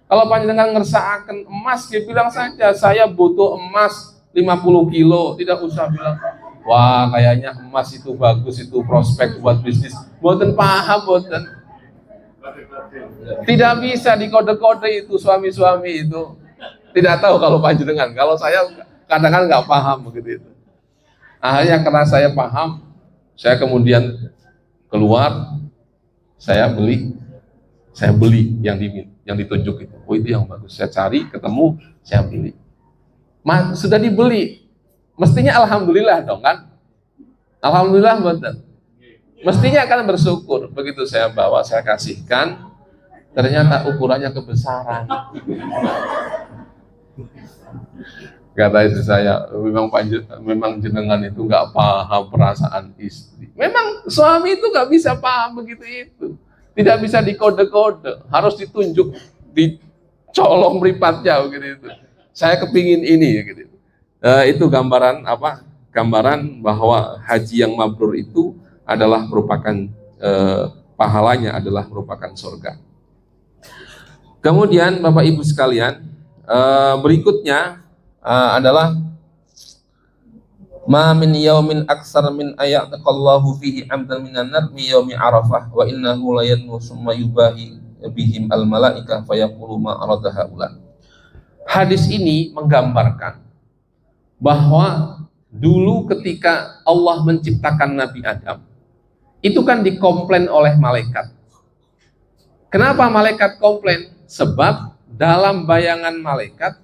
Kalau panjenengan ngersaaken emas, dia bilang saja, saya butuh emas 50 kilo. Tidak usah bilang, wah kayaknya emas itu bagus, itu prospek buat bisnis. Boten paham, boten. Tidak bisa dikode-kode itu suami-suami itu. Tidak tahu kalau panjenengan. Kalau saya kadang-kadang nggak paham begitu itu. Akhirnya karena saya paham, saya kemudian keluar. Saya beli yang ditunjuk itu. Oh itu yang bagus. Saya cari, ketemu, saya beli. Sudah dibeli, mestinya alhamdulillah dong kan? Alhamdulillah betul. Mestinya akan bersyukur. Begitu saya bawa, saya kasihkan, ternyata ukurannya kebesaran. Kata istri saya, memang jenengan itu nggak paham perasaan istri. Memang suami itu nggak bisa paham begitu itu. Tidak bisa dikode-kode, harus ditunjuk, dicolong meripatnya begitu itu. Saya kepingin ini gitu. Itu gambaran apa? Gambaran bahwa haji yang mabrur itu adalah merupakan pahalanya adalah merupakan surga. Kemudian Bapak Ibu sekalian, berikutnya adalah ma min yaumin aksar min ayataqallahu fihi amdan minan nar mi yaumi arafah wa innahu la yanmu summa yubahi bihim al malaika fayaqulu ma arada haula. Hadis ini menggambarkan bahwa dulu ketika Allah menciptakan Nabi Adam, itu kan dikomplain oleh malaikat. Kenapa malaikat komplain? Sebab dalam bayangan malaikat,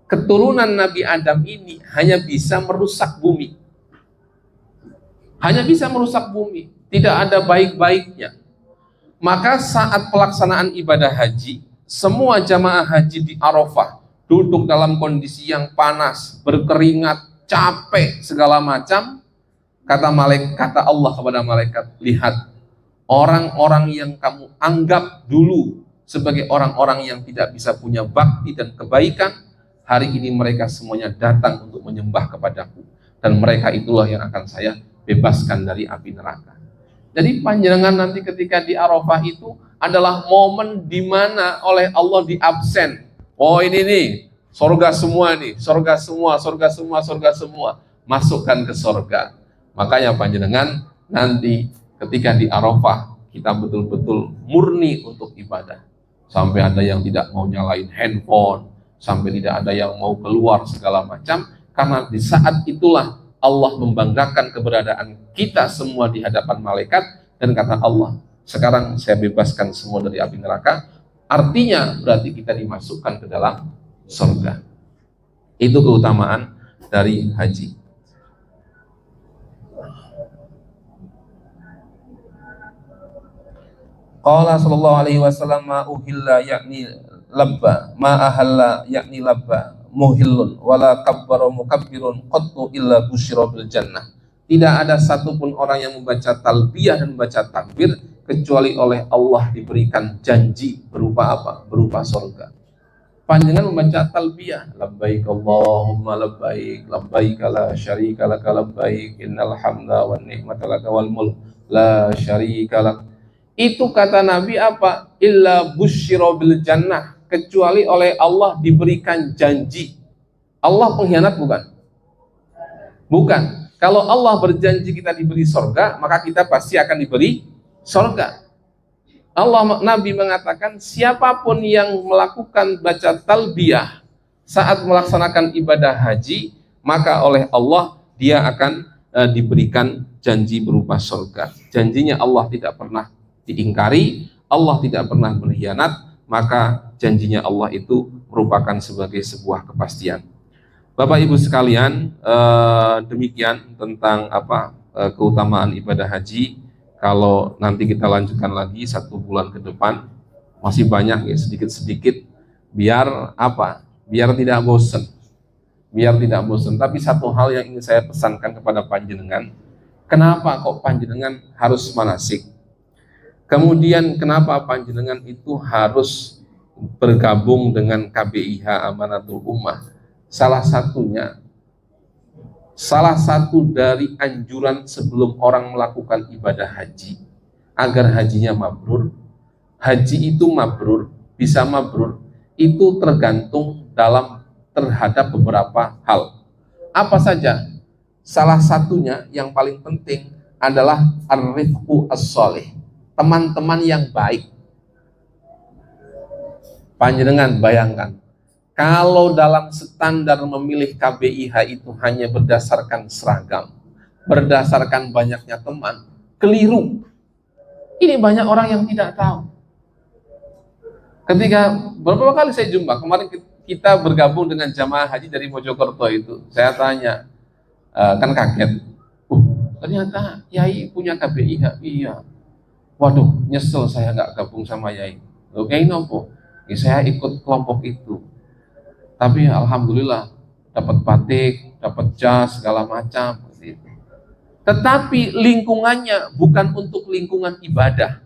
keturunan Nabi Adam ini hanya bisa merusak bumi. Hanya bisa merusak bumi, tidak ada baik-baiknya. Maka saat pelaksanaan ibadah haji, semua jamaah haji di Arafah duduk dalam kondisi yang panas, berkeringat, capek, segala macam. Kata Allah kepada malaikat, lihat, orang-orang yang kamu anggap dulu sebagai orang-orang yang tidak bisa punya bakti dan kebaikan, hari ini mereka semuanya datang untuk menyembah kepadaku, dan mereka itulah yang akan saya bebaskan dari api neraka. Jadi panjenengan nanti ketika di Arafah itu adalah momen di mana oleh Allah diabsen. Oh ini nih, surga semua nih, surga semua, surga semua, surga semua, masukkan ke surga. Makanya panjenengan nanti ketika di Arafah kita betul-betul murni untuk ibadah. Sampai ada yang tidak mau nyalain handphone, sampai tidak ada yang mau keluar segala macam, karena di saat itulah Allah membanggakan keberadaan kita semua di hadapan malaikat, dan kata Allah, sekarang saya bebaskan semua dari api neraka. Artinya berarti kita dimasukkan ke dalam surga. Itu keutamaan dari haji. Qala sallallahu alaihi wasallam ma uhilla yakni labba, ma ahalla yakni labba, muhillun wala kabbara mukabbirun qattu illa busyira bil jannah. Tidak ada satupun orang yang membaca talbiyah dan membaca takbir kecuali oleh Allah diberikan janji berupa apa? Berupa surga. Panjenengan membaca talbiyah, labbaik Allahumma labbaik, labbaik la syarika laka labbaik, innal hamda wan ni'mata laka wal mulk la syarika lak. Itu kata Nabi apa? Illa busyira bil jannah, kecuali oleh Allah diberikan janji. Allah pengkhianat bukan? Bukan. Kalau Allah berjanji kita diberi surga, maka kita pasti akan diberi surga. Nabi mengatakan, siapapun yang melakukan baca talbiyah saat melaksanakan ibadah haji, maka oleh Allah dia akan diberikan janji berupa surga. Janjinya Allah tidak pernah diingkari, Allah tidak pernah berkhianat, maka janjinya Allah itu merupakan sebagai sebuah kepastian. Bapak Ibu sekalian, demikian tentang keutamaan ibadah haji. Kalau nanti kita lanjutkan lagi 1 bulan ke depan, masih banyak ya, sedikit-sedikit, biar apa? Biar tidak bosan. Biar tidak bosan. Tapi satu hal yang ingin saya pesankan kepada panjenengan, kenapa kok panjenengan harus manasik? Kemudian kenapa panjenengan itu harus bergabung dengan KBIH Amanatul Ummah? Salah satu dari anjuran sebelum orang melakukan ibadah haji agar hajinya mabrur. Haji itu mabrur, bisa mabrur itu tergantung terhadap beberapa hal. Apa saja? Salah satunya yang paling penting adalah ar-rifqu as-sholih, teman-teman yang baik. Panjenengan bayangkan, kalau dalam standar memilih KBIH itu hanya berdasarkan seragam, berdasarkan banyaknya teman, keliru. Ini banyak orang yang tidak tahu. Ketika beberapa kali saya jumpa, kemarin kita bergabung dengan jamaah haji dari Mojokerto itu, saya tanya, kan kaget, ternyata Yai punya KBIH. Iya. Waduh, nyesel saya nggak gabung sama Yai. Loh, Yai nopo? Ya, saya ikut kelompok itu. Tapi alhamdulillah dapat batik, dapat jas, segala macam. Gitu. Tetapi lingkungannya bukan untuk lingkungan ibadah.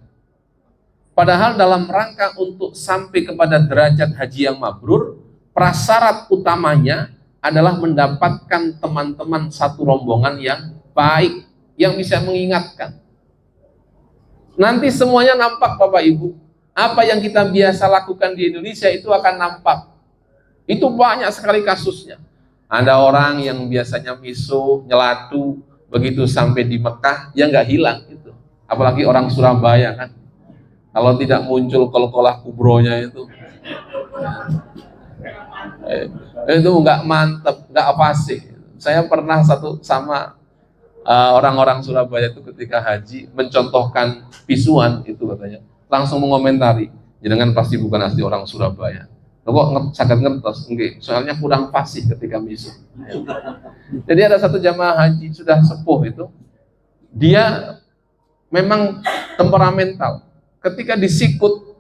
Padahal dalam rangka untuk sampai kepada derajat haji yang mabrur, prasyarat utamanya adalah mendapatkan teman-teman satu rombongan yang baik, yang bisa mengingatkan. Nanti semuanya nampak Bapak Ibu. Apa yang kita biasa lakukan di Indonesia itu akan nampak. Itu banyak sekali kasusnya. Ada orang yang biasanya misuh, nyelatu, begitu sampai di Mekah, ya nggak hilang itu. Apalagi orang Surabaya kan. Kalau tidak muncul kol-kolah kubronya itu nggak mantep, nggak fasih. Saya pernah satu sama orang-orang Surabaya itu ketika haji mencontohkan pisuan itu katanya, langsung mengomentari, jenengan pasti bukan asli orang Surabaya. Kok sangat ngertos, enggak, soalnya kurang fasih ketika misuh. Jadi ada satu jamaah haji sudah sepuh itu, dia memang temperamental. Ketika disikut,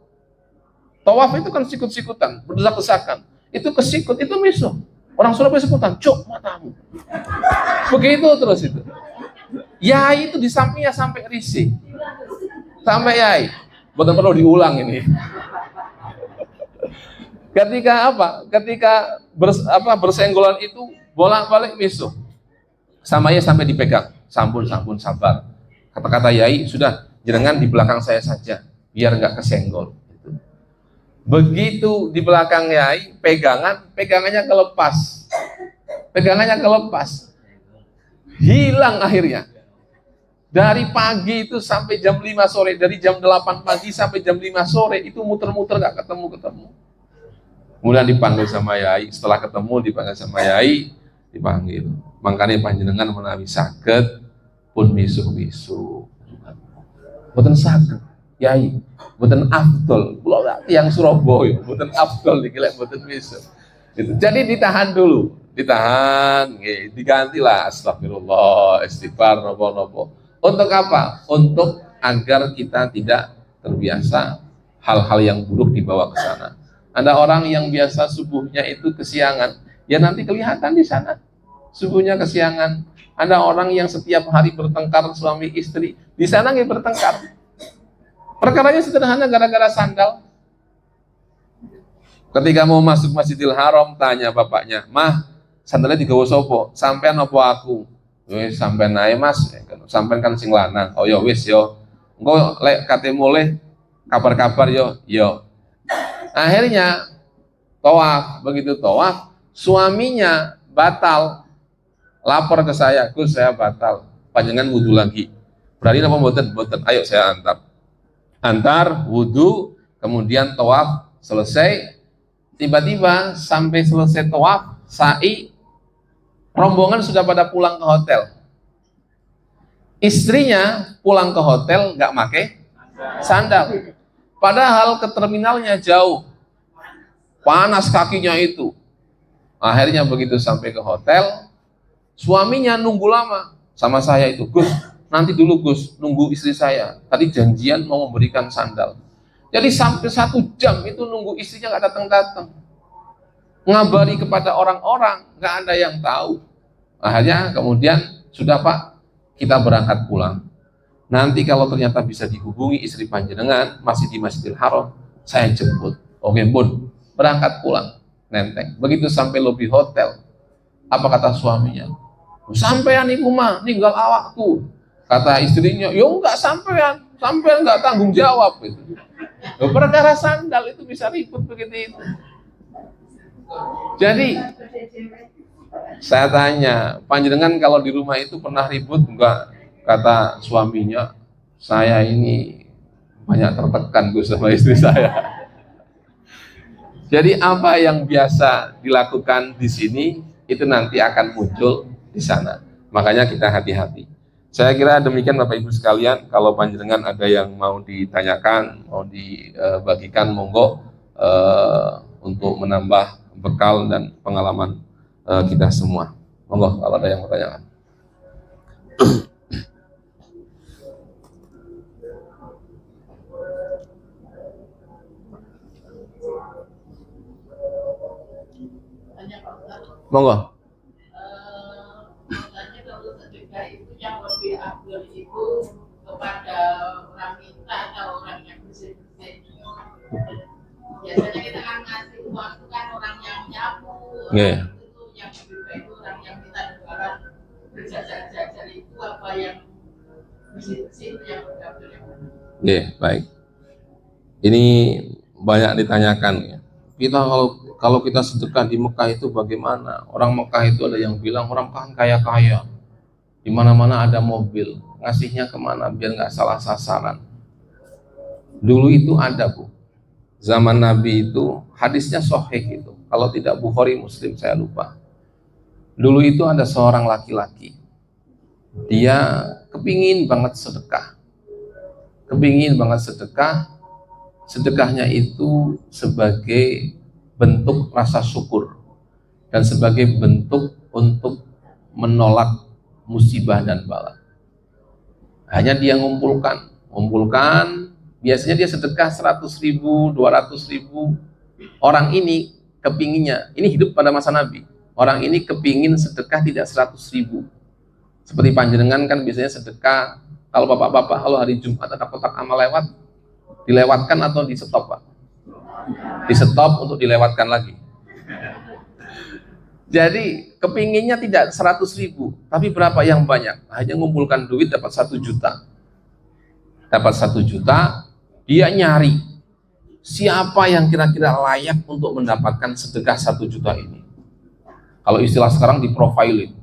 tawaf itu kan sikut-sikutan, berdesak-desakan. Itu kesikut, itu misuh. Orang Surabaya sebutan, cok matamu. Begitu terus itu. Yai itu di sampingnya sampai risih. Sampai Yai. Betul perlu diulang ini. Ketika apa? Ketika bersenggolan itu bolak-balik misuh. Sama ya sampai dipegang. Sampun, sabar. Kata-kata Yai, sudah jenengan di belakang saya saja, biar nggak kesenggol. Begitu di belakang Yai, pegangannya kelepas, hilang akhirnya. Dari pagi itu sampai jam 5 sore, dari jam 8 pagi sampai jam 5 sore, itu muter-muter nggak ketemu. Kemudian dipanggil sama Yai, setelah ketemu dipanggil sama Yai, dipanggil. Makanya panjenengan menawi saged pun misuh-misuh. Boten saged, Yai. Boten afdol. Kula yang Surabaya, boten afdol dikilek boten misuh. Gitu. Jadi ditahan dulu, digantilah astagfirullah, istighfar, nopo. Untuk apa? Untuk agar kita tidak terbiasa hal-hal yang buruk dibawa ke sana. Ada orang yang biasa subuhnya itu kesiangan, ya nanti kelihatan di sana subuhnya kesiangan. Ada orang yang setiap hari bertengkar suami istri, di sana nggak bertengkar. Perkaranya sederhana, gara-gara sandal. Ketika mau masuk Masjidil Haram, tanya bapaknya, "Mah, sandalnya digawa sopo? Sampean apa aku?" "Wis sampean ae, Mas. Sampean kan sing lanang." "Oh ya wis yo. Engko lek kate mulih kabar-kabar yo." Yo. Akhirnya tawaf, begitu tawaf, suaminya batal. Lapor ke saya, "Gus, saya batal. Panjenengan wudu lagi." "Berani apa mboten?" "Mboten." "Ayo saya antar wudu, kemudian tawaf selesai. Tiba-tiba sampai selesai tawaf, sa'i, rombongan sudah pada pulang ke hotel. Istrinya pulang ke hotel nggak pakai sandal, padahal ke terminalnya jauh, panas kakinya itu. Akhirnya begitu sampai ke hotel, suaminya nunggu lama sama saya itu, "Gus, nanti dulu Gus, nunggu istri saya. Tadi janjian mau memberikan sandal." Jadi sampai 1 jam itu nunggu istrinya nggak datang. Ngabari kepada orang-orang, nggak ada yang tahu. Akhirnya kemudian, "Sudah Pak, kita berangkat pulang. Nanti kalau ternyata bisa dihubungi istri panjenengan masih di Masjidil Haram, saya jemput." "Oke Bun." Berangkat pulang, nenteng. Begitu sampai lobi hotel, apa kata suaminya? "Sampean iku mah ninggal awakku." Kata istrinya, "Yo enggak sampean enggak tanggung jawab itu." Perkara sandal itu bisa ribut begitu itu. Jadi saya tanya, panjenengan kalau di rumah itu pernah ribut enggak? Kata suaminya, "Saya ini banyak tertekan Gus sama istri saya." Jadi apa yang biasa dilakukan di sini itu nanti akan muncul di sana. Makanya kita hati-hati. Saya kira demikian Bapak Ibu sekalian. Kalau panjenengan ada yang mau ditanyakan, mau dibagikan, monggo untuk menambah bekal dan pengalaman kita semua. Monggo kalau ada yang mau tanyakan. Monggo. Misalnya kalau sedekah itu yang lebih afdal itu kepada orang minta atau orang yang bersih-bersih. Biasanya kita kan ngasih uang itu kan orang yang nyapu, Yeah. itu yang lebih baik itu orang yang minta jualan berjajar-jajar itu apa yang bersih-bersih itu yang lebih afdal yang mana? Yeah, baik. Ini banyak ditanyakan ya. Kita kalau kita sedekah di Mekah itu bagaimana? Orang Mekah itu ada yang bilang orang kan kaya-kaya, di mana-mana ada mobil, ngasihnya kemana biar nggak salah sasaran. Dulu itu ada, Bu, zaman Nabi itu hadisnya sahih itu. Kalau tidak Bukhari Muslim saya lupa. Dulu itu ada seorang laki-laki, dia kepingin banget sedekah, sedekahnya itu sebagai bentuk rasa syukur dan sebagai bentuk untuk menolak musibah dan bala. Hanya dia ngumpulkan, biasanya dia sedekah 100.000, 200.000. Orang ini kepinginnya, ini hidup pada masa Nabi, orang ini kepingin sedekah tidak 100.000. Seperti panjenengan kan biasanya sedekah, kalau bapak-bapak kalau hari Jumat ada kotak amal lewat, dilewatkan atau di stop, Pak? Di stop untuk dilewatkan lagi. Jadi kepinginnya tidak 100.000, tapi berapa yang banyak? Hanya ngumpulkan duit dapat 1 juta. Dapat 1 juta, dia nyari siapa yang kira-kira layak untuk mendapatkan sedekah 1 juta ini. Kalau istilah sekarang di profiling.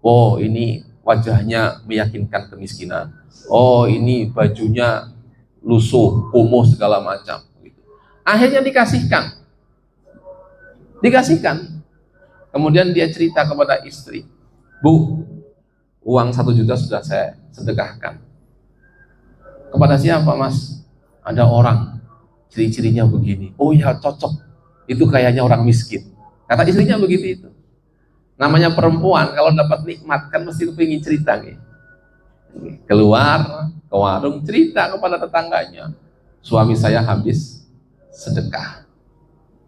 Oh, ini wajahnya meyakinkan kemiskinan. Oh, ini bajunya lusuh, kumuh segala macam. Akhirnya dikasihkan. Kemudian dia cerita kepada istri, Bu, uang 1 juta sudah saya sedekahkan. Kepada siapa, Mas? Ada orang, ciri-cirinya begini. Oh ya, cocok, itu kayaknya orang miskin. Kata istrinya begitu itu. Namanya perempuan, kalau dapat nikmat kan mesti kepingin cerita nih. Keluar ke warung, cerita kepada tetangganya, suami saya habis sedekah.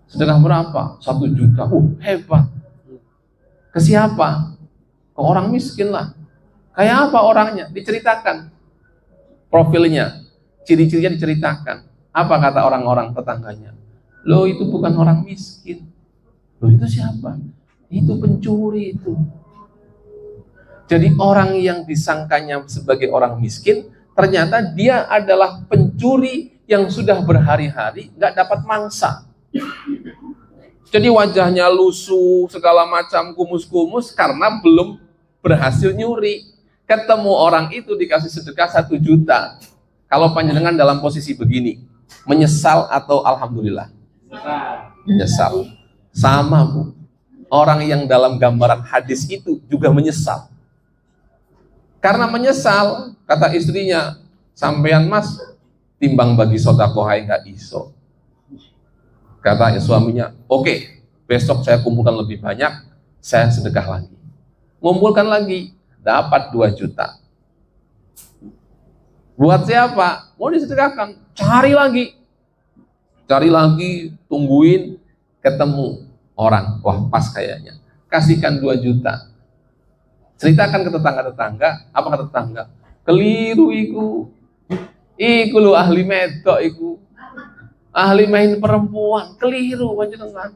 Sedekah berapa? 1 juta. Hebat. Ke siapa? Ke orang miskin lah. Kayak apa orangnya? Diceritakan profilnya, ciri-cirinya diceritakan. Apa kata orang-orang tetangganya? Loh, itu bukan orang miskin. Loh, itu siapa? Itu pencuri itu. Jadi orang yang disangkanya sebagai orang miskin, ternyata dia adalah pencuri yang sudah berhari-hari nggak dapat mangsa. Jadi wajahnya lusuh, segala macam kumus-kumus karena belum berhasil nyuri. Ketemu orang itu dikasih sedekah 1 juta. Kalau panjenengan dalam posisi begini, menyesal atau alhamdulillah? Menyesal. Sama, Bu. Orang yang dalam gambaran hadis itu juga menyesal. Karena menyesal, kata istrinya, sampean Mas, timbang bagi sodakohai nggak iso. Kata suaminya, oke, besok saya kumpulkan lebih banyak, saya sedekah lagi. Ngumpulkan lagi, dapat 2 juta. Buat siapa? Mau disedekahkan, cari lagi, tungguin, ketemu orang, wah pas kayaknya, kasihkan 2 juta. Ceritakan ke tetangga-tetangga, apa kata tetangga? Keliru iku lu ahli medok iku. Ahli main perempuan, keliru panjenengan.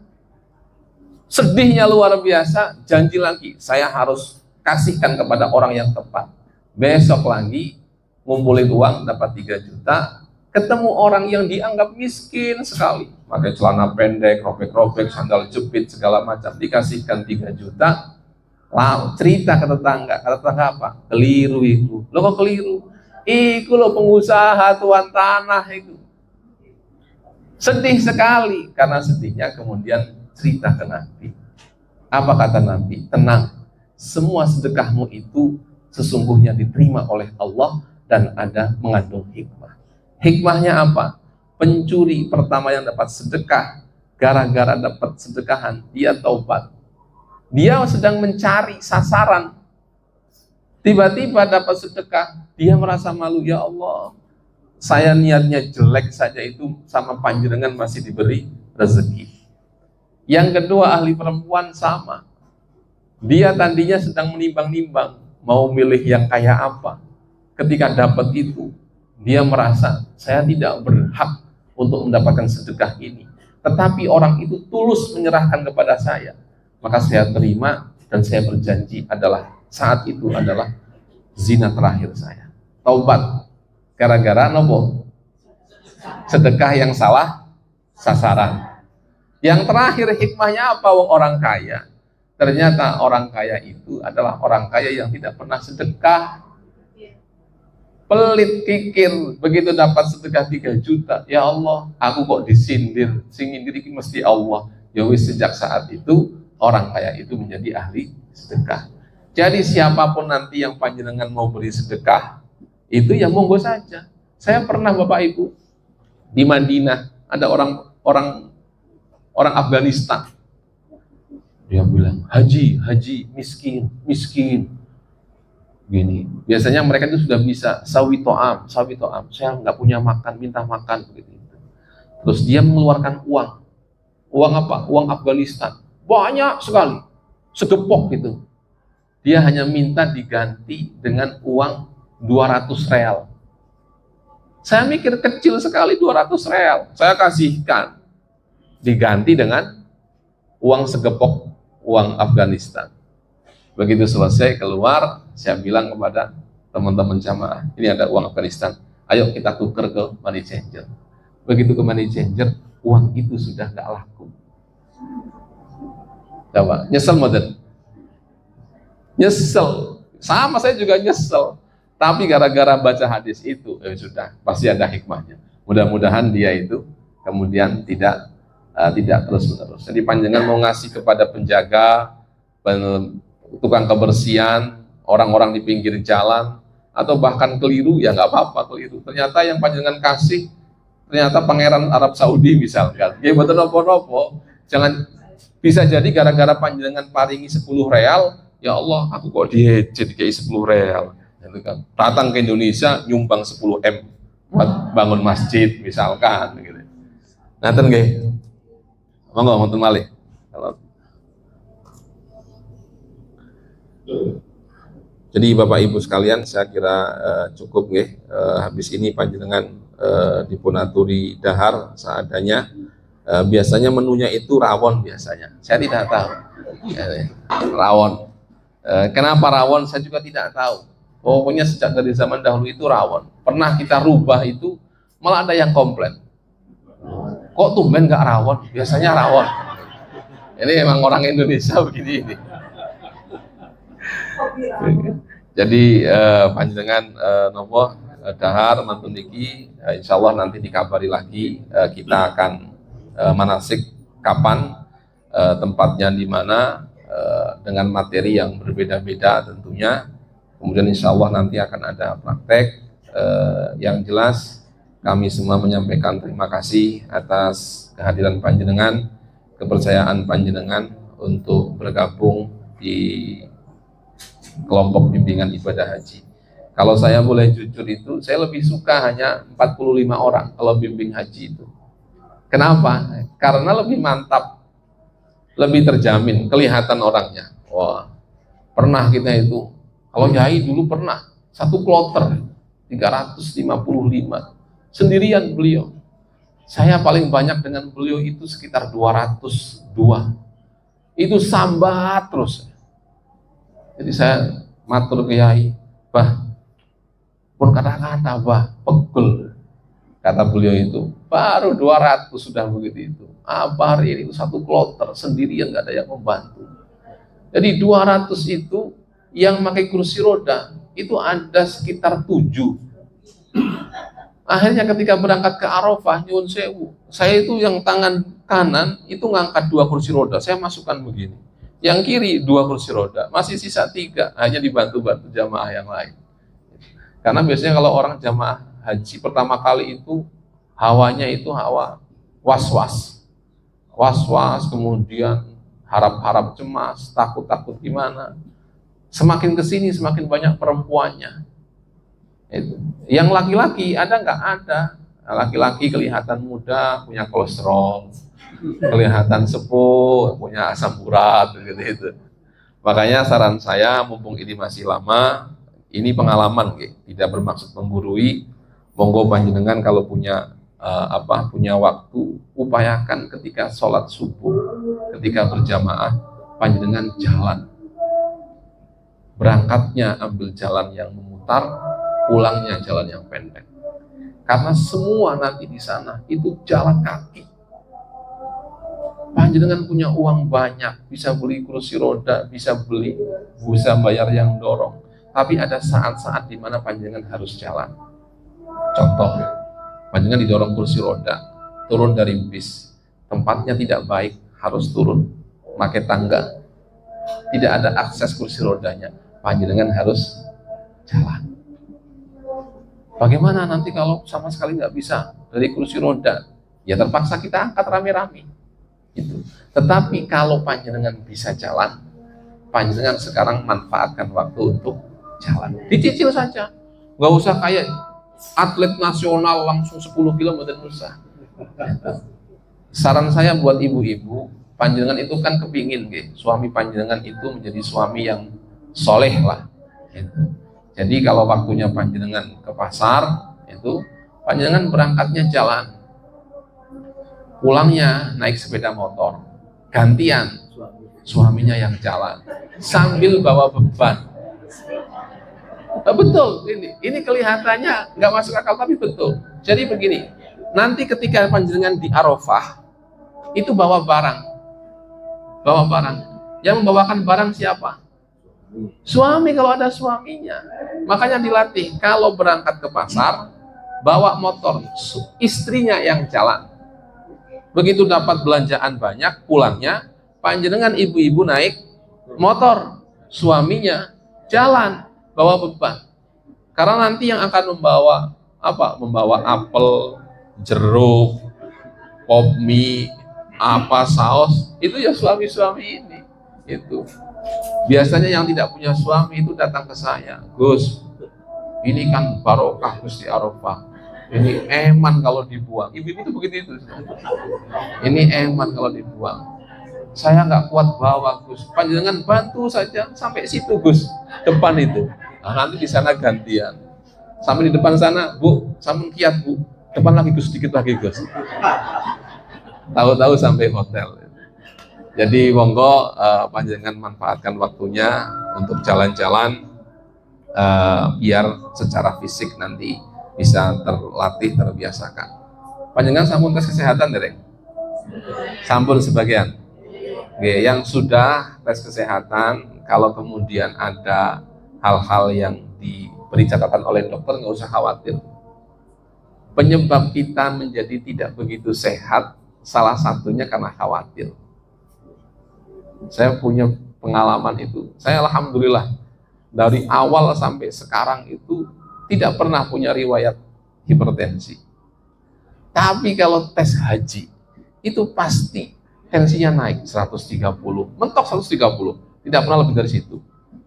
Sedihnya luar biasa, janji lagi, saya harus kasihkan kepada orang yang tepat. Besok lagi, ngumpulin uang, dapat 3 juta, ketemu orang yang dianggap miskin sekali. Pakai celana pendek, robek-robek, sandal jepit, segala macam, dikasihkan 3 juta, lalu cerita ke tetangga, kata tetangga apa? Keliru itu. Lo kok keliru? Iku lo pengusaha tuan tanah itu. Sedih sekali, karena sedihnya kemudian cerita ke Nabi. Apa kata Nabi? Tenang, semua sedekahmu itu sesungguhnya diterima oleh Allah dan ada mengandung hikmah. Hikmahnya apa? Pencuri pertama yang dapat sedekah, gara-gara dapat sedekahan, dia taubat. Dia sedang mencari sasaran, tiba-tiba dapat sedekah, dia merasa malu, ya Allah, saya niatnya jelek saja itu sama panjenengan masih diberi rezeki. Yang kedua, ahli perempuan sama. Dia tadinya sedang menimbang-nimbang mau milih yang kayak apa. Ketika dapat itu, dia merasa saya tidak berhak untuk mendapatkan sedekah ini. Tetapi orang itu tulus menyerahkan kepada saya. Maka saya terima dan saya berjanji adalah saat itu adalah zina terakhir saya. Taubat. Gara-gara nopo? Sedekah yang salah sasaran. Yang terakhir hikmahnya apa wong orang kaya? Ternyata orang kaya itu adalah orang kaya yang tidak pernah sedekah. Pelit kikir, begitu dapat sedekah 3 juta, ya Allah, aku kok disindir, sing nyindir iki mesti Allah. Ya wis, sejak saat itu orang kaya itu menjadi ahli sedekah. Jadi siapapun nanti yang panjenengan mau beri sedekah, itu ya monggo saja. Saya pernah Bapak Ibu di Madinah ada orang Afghanistan. Dia bilang, haji, miskin. Gini, biasanya mereka itu sudah bisa sawi to'am. Saya nggak punya makan, minta makan begitu. Terus dia mengeluarkan uang apa? Uang Afghanistan, banyak sekali, segepok gitu. Dia hanya minta diganti dengan uang 200 real. Saya mikir kecil sekali 200 real. Saya kasihkan, diganti dengan uang segepok uang Afghanistan. Begitu selesai keluar, saya bilang kepada teman-teman jamaah, ini ada uang Afghanistan, ayo kita tuker ke money changer. Begitu ke money changer, uang itu sudah gak laku. Coba, nyesel modern? Nyesel, sama saya juga nyesel. Tapi gara-gara baca hadis itu, sudah, pasti ada hikmahnya. Mudah-mudahan dia itu kemudian tidak terus-menerus. Jadi panjenengan mau ngasih kepada penjaga, tukang kebersihan, orang-orang di pinggir jalan, atau bahkan keliru, ya nggak apa-apa keliru. Ternyata yang panjenengan kasih, ternyata pangeran Arab Saudi misalkan. Ya betul nopo-nopo. Jangan, bisa jadi gara-gara panjenengan paringi 10 real, ya Allah, aku kok dihejit kayak 10 real. Itu kan. Datang ke Indonesia nyumbang 10 M buat bangun masjid misalkan. Gitu. Nah, nggih. Monggo wonten malih. Jadi Bapak Ibu sekalian, saya kira cukup nggih. Habis ini panjenengan dipunaturi dahar seadanya. Biasanya menunya itu rawon biasanya. Saya tidak tahu. Rawon. Kenapa rawon? Saya juga tidak tahu. Pokoknya sejak dari zaman dahulu itu rawon. Pernah kita rubah itu, malah ada yang komplain. Kok tumben nggak rawon? Biasanya rawon. Ini emang orang Indonesia begini ini. Jadi panjenengan nopo dahar mantun niki, insya Allah nanti dikabari lagi kita akan manasik kapan, tempatnya di mana, dengan materi yang berbeda-beda tentunya. Kemudian insya Allah nanti akan ada praktek. Yang jelas kami semua menyampaikan terima kasih atas kehadiran panjenengan, kepercayaan panjenengan untuk bergabung di kelompok bimbingan ibadah haji. Kalau saya boleh jujur itu, saya lebih suka hanya 45 orang kalau bimbing haji itu. Kenapa? Karena lebih mantap, lebih terjamin, kelihatan orangnya. Wah, pernah kita itu, kalau Yai dulu pernah, satu kloter, 355, sendirian beliau. Saya paling banyak dengan beliau itu sekitar 202. Itu sambat terus. Jadi saya matur ke Yai, bah, pun kata-kata bah, pegel. Kata beliau itu, baru 200 sudah begitu itu. Apa hari ini satu kloter, sendirian, gak ada yang membantu. Jadi 200 itu, yang pakai kursi roda, itu ada sekitar 7. Akhirnya ketika berangkat ke Arafah, nyuwun sewu, saya itu yang tangan kanan, itu ngangkat 2 kursi roda, saya masukkan begini. Yang kiri 2 kursi roda, masih sisa 3, hanya dibantu-bantu jamaah yang lain. Karena biasanya kalau orang jamaah haji pertama kali itu hawanya itu hawa was-was, kemudian harap-harap cemas, takut-takut gimana. Semakin kesini semakin banyak perempuannya. Itu. Yang laki-laki ada nggak? Ada. Laki-laki kelihatan muda, punya kolesterol, kelihatan sepuh, punya asam urat gitu. Makanya saran saya, mumpung ini masih lama, ini pengalaman, tidak bermaksud menggurui. Monggo panjenengan kalau punya punya waktu, upayakan ketika sholat subuh, ketika berjamaah, panjenengan jalan. Berangkatnya ambil jalan yang memutar, pulangnya jalan yang pendek. Karena semua nanti di sana itu jalan kaki. Panjenengan punya uang banyak, bisa beli kursi roda, bisa bayar yang dorong. Tapi ada saat-saat di mana panjenengan harus jalan. Contoh, panjenengan didorong kursi roda, turun dari bis, tempatnya tidak baik, harus turun, pakai tangga, tidak ada akses kursi rodanya, panjenengan harus jalan. Bagaimana nanti kalau sama sekali nggak bisa dari kursi roda? Ya terpaksa kita angkat rame-rame. Gitu. Tetapi kalau panjenengan bisa jalan, panjenengan sekarang manfaatkan waktu untuk jalan. Dicicil saja, nggak usah kayak atlet nasional langsung 10 km dan usah. Saran saya buat ibu-ibu, panjenengan itu kan kepingin, suami panjenengan itu menjadi suami yang soleh lah. Gitu. Jadi kalau waktunya panjenengan ke pasar, itu panjenengan berangkatnya jalan, pulangnya naik sepeda motor, gantian suaminya yang jalan sambil bawa beban. Betul, ini kelihatannya nggak masuk akal tapi betul. Jadi begini, nanti ketika panjenengan di Arafah itu bawa barang, yang membawakan barang siapa? Suami kalau ada suaminya. Makanya dilatih kalau berangkat ke pasar bawa motor, istrinya yang jalan. Begitu dapat belanjaan banyak, pulangnya panjenengan ibu-ibu naik motor, suaminya jalan bawa beban. Karena nanti yang akan membawa apel, jeruk, pop mie, saus, itu ya suami-suami ini. Itu biasanya yang tidak punya suami itu datang ke saya, Gus, ini kan barokah Gus di Arafah, ini eman kalau dibuang. Ibu itu begitu itu. Ini eman kalau dibuang. Saya nggak kuat bawa Gus, panjenengan bantu saja sampai situ Gus, depan itu. Nah, nanti di sana gantian. Sampai di depan sana, Bu, sampun kiat Bu, depan lagi Gus, sedikit lagi Gus. Tahu-tahu sampai hotel. Jadi monggo panjenengan manfaatkan waktunya untuk jalan-jalan biar secara fisik nanti bisa terlatih, terbiasakan. Panjenengan sampun tes kesehatan dereng? Sampun sebagian. Oke, yang sudah tes kesehatan, kalau kemudian ada hal-hal yang diberi catatan oleh dokter, nggak usah khawatir. Penyebab kita menjadi tidak begitu sehat, salah satunya karena khawatir. Saya punya pengalaman itu. Saya alhamdulillah dari awal sampai sekarang itu tidak pernah punya riwayat hipertensi. Tapi kalau tes haji itu pasti tensinya naik 130, mentok 130, tidak pernah lebih dari situ.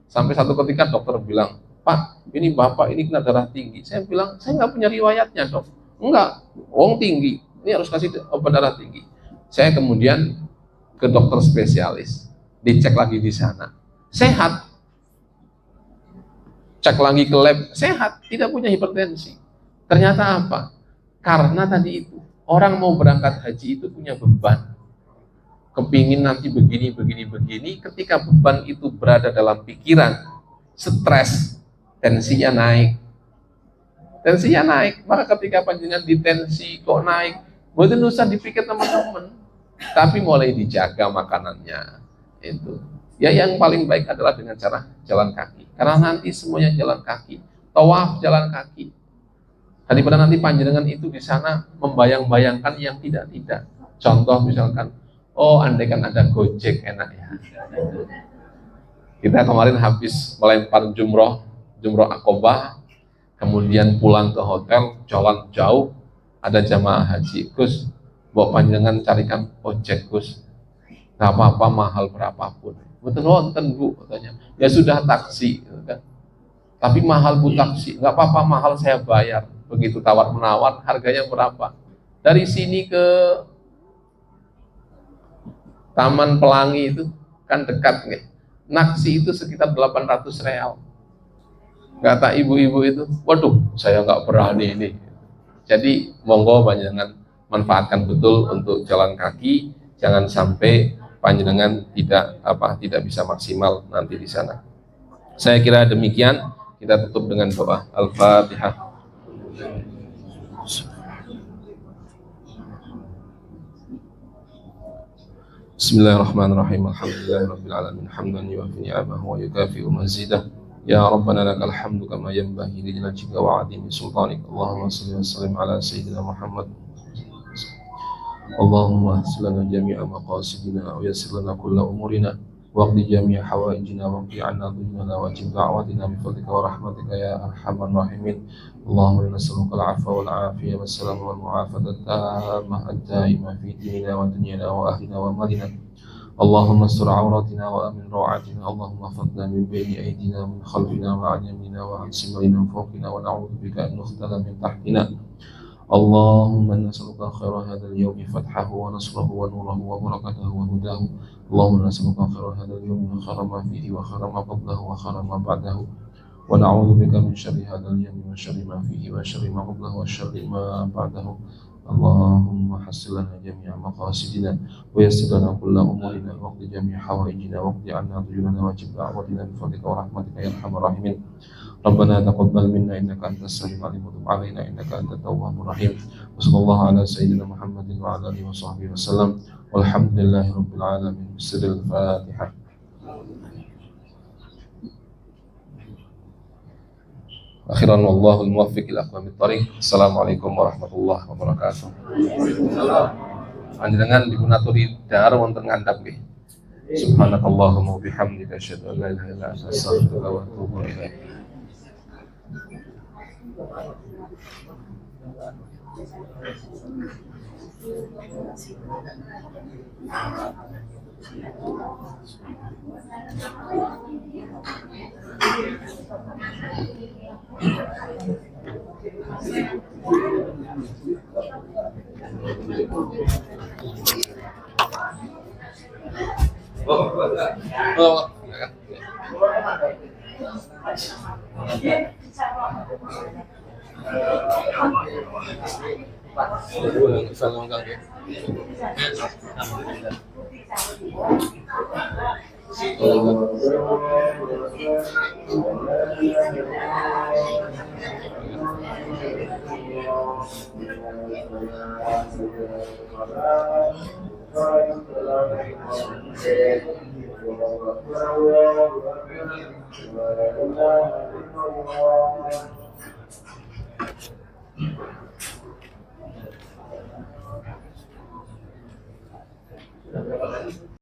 Sampai satu ketika dokter bilang, Pak, ini Bapak ini kena darah tinggi. Saya bilang, saya nggak punya riwayatnya dok. Enggak, tinggi, ini harus kasih obat darah tinggi. Saya kemudian ke dokter spesialis, dicek lagi di sana, sehat. Cek lagi ke lab, sehat, tidak punya hipertensi. Ternyata apa? Karena tadi itu, orang mau berangkat haji itu punya beban. Kepingin nanti begini, ketika beban itu berada dalam pikiran, stres, tensinya naik. Maka ketika panjenengan ditensi kok naik, mboten usah dipikir teman-teman, tapi mulai dijaga makanannya. Itu ya, yang paling baik adalah dengan cara jalan kaki, karena nanti semuanya jalan kaki, tawaf jalan kaki, daripada nanti panjenengan itu di sana membayang-bayangkan yang tidak. Contoh misalkan, andai kan ada Gojek enak ya. Kita kemarin habis melempar jumroh Aqobah, kemudian pulang ke hotel, jalan jauh, ada jamaah haji, Gus, bawa panjenengan carikan ojek Gus, nggak apa-apa mahal berapapun. Betul wonten Bu, katanya. Ya sudah taksi, kan. Tapi mahal Bu taksi, nggak apa-apa mahal saya bayar. Begitu tawar menawar, harganya berapa? Dari sini ke Taman Pelangi itu kan dekat nih. Naksi itu sekitar 800 real. Kata ibu-ibu itu, waduh, saya nggak berani ini. Jadi monggo panjenengan manfaatkan betul untuk jalan kaki, jangan sampai panjenengan tidak bisa maksimal nanti di sana. Saya kira demikian. Kita tutup dengan doa. Al-Fatihah. Bismillahirrahmanirrahim. Alhamdulillahirabbil alamin. Hamdan yuwaffi ni'amahu wa yukafi'u mazidah. Ya Rabbana lakal hamdu kama yanbaghi li jalali wa 'azimi sultanik. Allahumma shalli wa sallim ala sayyidina Muhammad. Allahumma yassir lana jami'a maqasidina wa yassir lana kulla umurina waqdi jami'a hawaijina waqdi 'anna dhunubana wa jib da'watina bi fadlika wa rahmatika ya arhamar rahimin. Allahumma inna nas'aluka al-'afwa wal 'afiyah was salama wal mu'afata at-tammah ad-da'imah fi dinina wa dunyana wa ahlina wa malina. Allahumma astur 'awratina wa amin rawatina. Allahumma fadna min bayni aydina min khalfina wa 'an yaminina wa 'an shimalina wa fawqina wa na'udzu bika an nughtala min tahtina. Allahumma nas'aluka khaira hadzal yawmi fathahu wa nasrahu wa nurahu wa barakatahu wa hudahu. Allahumma nas'aluka khaira hadzal yawmi wa khaira ma fihi wa khaira ma qablahu wa khaira ma ba'dahu. Wa na'udzu bika min syarri hadzal yawmi wa syarri ma fihi wa syarri ma qablahu wa syarri ma ba'dahu. Allahumma hassil lana jami'a maqasidina wa yassir lana kulla umurina waqdi jami'a hawaijina waqdi 'anna dhuyunana wajib da'watina bi fadlika wa rahmatika ya arhamar rahimin. Rabbana taqabbal minna innaka antas samiul alim wa tub 'alaina innaka antat tawwabur rahim. Wa sallallahu ala sayyidina Muhammadin wa ala alihi wa sahbihi wasallam. Walhamdulillahi rabbil alamin. Bismillahil Fatihah. Akhiran wallahu al-muwaffiq ila aqwamit thariq. Assalamualaikum warahmatullahi wabarakatuh. Panjenengan dipunaturi dahar wonten ngandhap nggih. Subhanakallahumma wa bihamdika asyhadu an la ilaha illa anta astaghfiruka wa atubu ilaik.